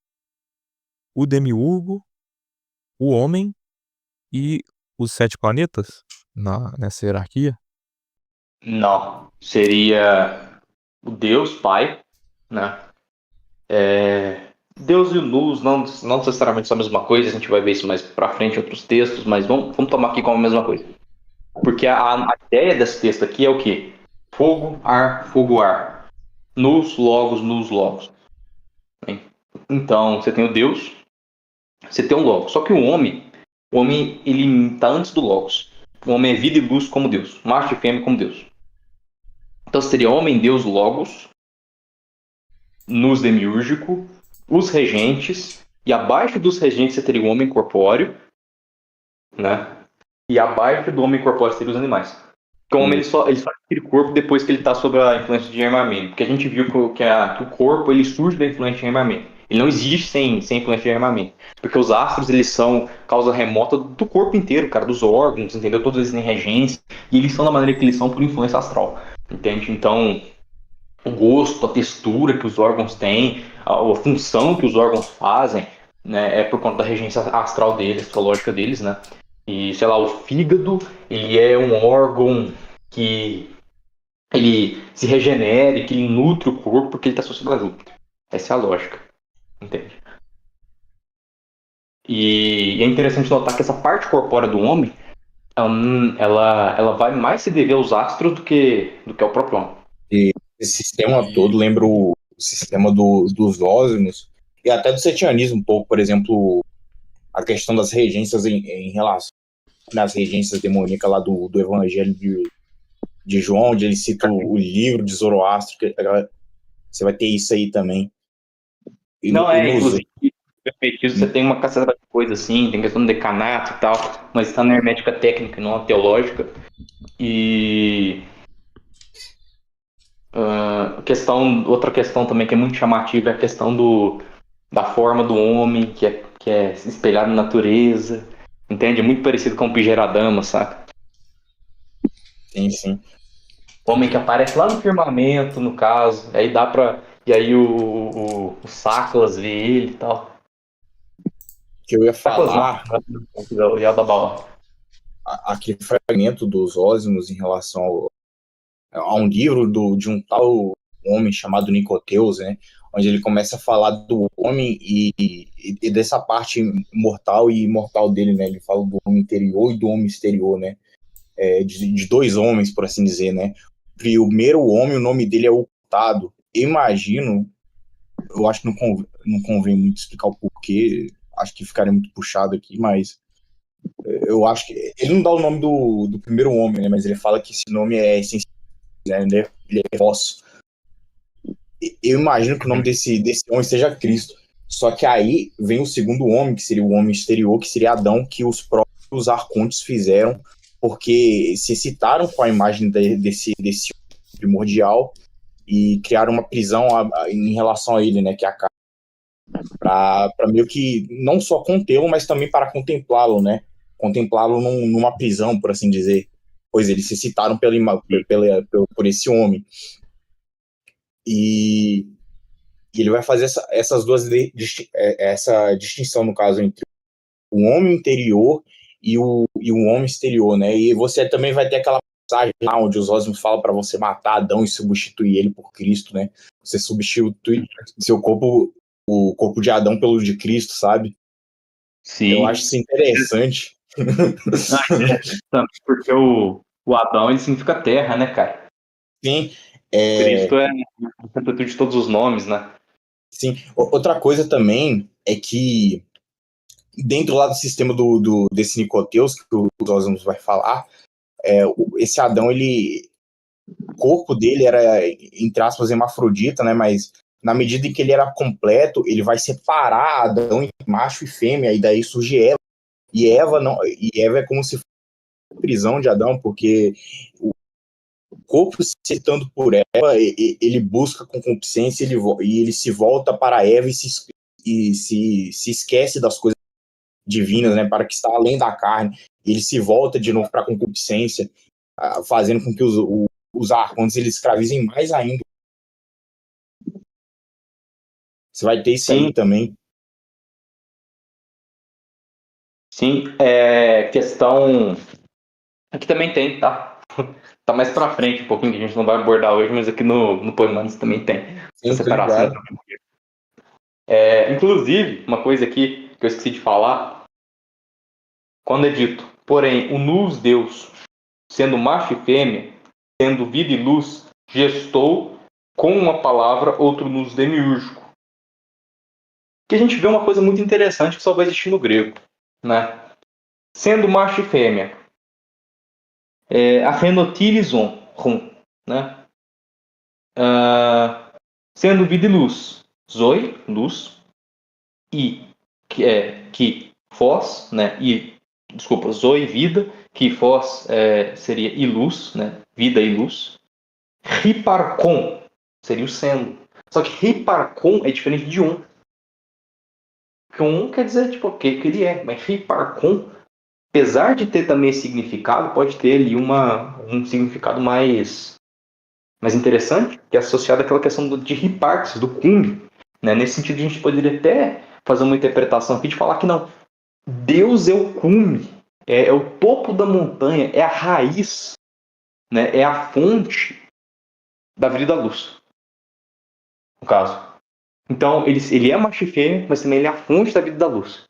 o Demiurgo, o homem e os 7 planetas nessa hierarquia? Não. Seria o Deus Pai, né? Deus e o Luz não necessariamente são a mesma coisa, a gente vai ver isso mais pra frente em outros textos, mas vamos tomar aqui como a mesma coisa. Porque a ideia desse texto aqui é o quê? Fogo, ar. Nus, logos. Né? Então, você tem o Deus, você tem o Logos. Só que o homem ele está antes do Logos. O homem é vida e luz como Deus, macho e fêmea como Deus. Então seria homem, Deus, Logos, Nus demiúrgico, os regentes, e abaixo dos regentes você teria o homem corpóreo, né? E abaixo do homem corpóreo seria os animais. Porque o homem ele só adquire corpo depois que ele está sob a influência de Hermamene. Porque a gente viu que o corpo ele surge da influência de Hermamene. Ele não existe sem influência de Hermamene. Porque os astros eles são causa remota do corpo inteiro, cara, dos órgãos, entendeu? Todos eles têm regência. E eles são da maneira que eles são por influência astral. Entende? Então, o gosto, a textura que os órgãos têm, a função que os órgãos fazem, né, é por conta da regência astral deles, astrológica deles, né? E, sei lá, o fígado, ele é um órgão que ele se regenere, que ele nutre o corpo porque ele está associado a Júpiter. Essa é a lógica, entende? E é interessante notar que essa parte corpórea do homem, ela vai mais se dever aos astros do que ao próprio homem. E esse sistema todo lembra o sistema dos Ósimos e até do setianismo um pouco, por exemplo, a questão das regências em relação às regências demoníacas lá do Evangelho de João, onde ele cita o livro de Zoroastro, que você vai ter isso aí também. Inclusive, perspectiva, você tem uma caceta de coisa assim, tem questão do decanato e tal, mas está na hermética técnica, não na teológica. E outra questão também que é muito chamativa é a questão da forma do homem, que é espelhado na natureza, entende? É muito parecido com o Pigeradama, saca? Sim. Homem que aparece lá no firmamento, no caso, aí dá pra... E aí o Saklas vê ele e tal. Que eu ia falar... O Yaldabaoth. Aquele fragmento dos Ósimos em relação a um livro de um tal homem chamado Nicoteus, né, onde ele começa a falar do homem e dessa parte mortal e imortal dele, né, ele fala do homem interior e do homem exterior, né, de dois homens, por assim dizer, né. O primeiro homem, o nome dele é ocultado. Imagino, eu acho que não convém muito explicar o porquê, acho que ficaria muito puxado aqui, mas eu acho que ele não dá o nome do primeiro homem, né, mas ele fala que esse nome é essencial, né, ele é vosso. Eu imagino que o nome desse homem seja Cristo. Só que aí vem o segundo homem, que seria o homem exterior, que seria Adão, que os próprios arcontes fizeram, porque se excitaram com a imagem desse primordial e criaram uma prisão em relação a ele, né, que é a carne, para meio que não só contê-lo, mas também para contemplá-lo, né, contemplá-lo numa prisão, por assim dizer, pois eles se excitaram por esse homem. E ele vai fazer essa distinção, no caso, entre o homem interior e o homem exterior, né? E você também vai ter aquela passagem lá onde os Osmos falam para você matar Adão e substituir ele por Cristo, né? Você substitui seu corpo, o corpo de Adão pelo de Cristo, sabe? Sim. Eu acho isso interessante. Porque o Adão, ele significa terra, né, cara? Sim. Cristo é a completude de todos os nomes, né? Sim. Outra coisa também é que dentro lá do sistema desse Nicoteus, que o Osmos vai falar, esse Adão, o corpo dele era, entre aspas, hermafrodita, né? Mas na medida em que ele era completo, ele vai separar Adão em macho e fêmea, e daí surge Eva. E Eva é como se fosse a prisão de Adão, porque o corpo se estando por Eva, ele busca concupiscência, e ele se volta para Eva e se esquece das coisas divinas, né, para que está além da carne. Ele se volta de novo para a concupiscência, fazendo com que os arcontes eles escravizem mais ainda. Você vai ter isso aí também. Sim, questão... Aqui também tem, tá? Tá mais pra frente um pouquinho, que a gente não vai abordar hoje, mas aqui no Poemanes também tem essa separação. Inclusive, uma coisa aqui que eu esqueci de falar, quando é dito, porém, o nus Deus, sendo macho e fêmea, sendo vida e luz, gestou com uma palavra outro nus demiúrgico. Que a gente vê uma coisa muito interessante que só vai existir no grego, né? Sendo macho e fêmea, afenotilizon, né? Sendo vida e luz, zoe, luz, e que fós, né? Zoe, vida, que fós seria e luz, né? Vida e luz. Riparcon seria o sendo. Só que riparcon é diferente de um. Porque um quer dizer tipo o que ele é, mas riparcon, apesar de ter também esse significado, pode ter ali um significado mais interessante, que é associado àquela questão de hiparxis, do cume. Né? Nesse sentido, a gente poderia até fazer uma interpretação aqui de falar que não. Deus é o cume, é o topo da montanha, é a raiz, né? É a fonte da vida e da luz, no caso. Então, ele é macho e fêmea, mas também ele é a fonte da vida e da luz.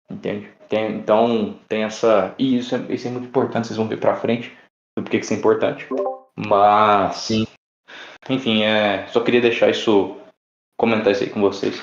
Entende? Então, tem essa... E isso é muito importante, vocês vão ver pra frente do porquê que isso é importante. Mas... Sim. Enfim, só queria deixar comentar isso aí com vocês.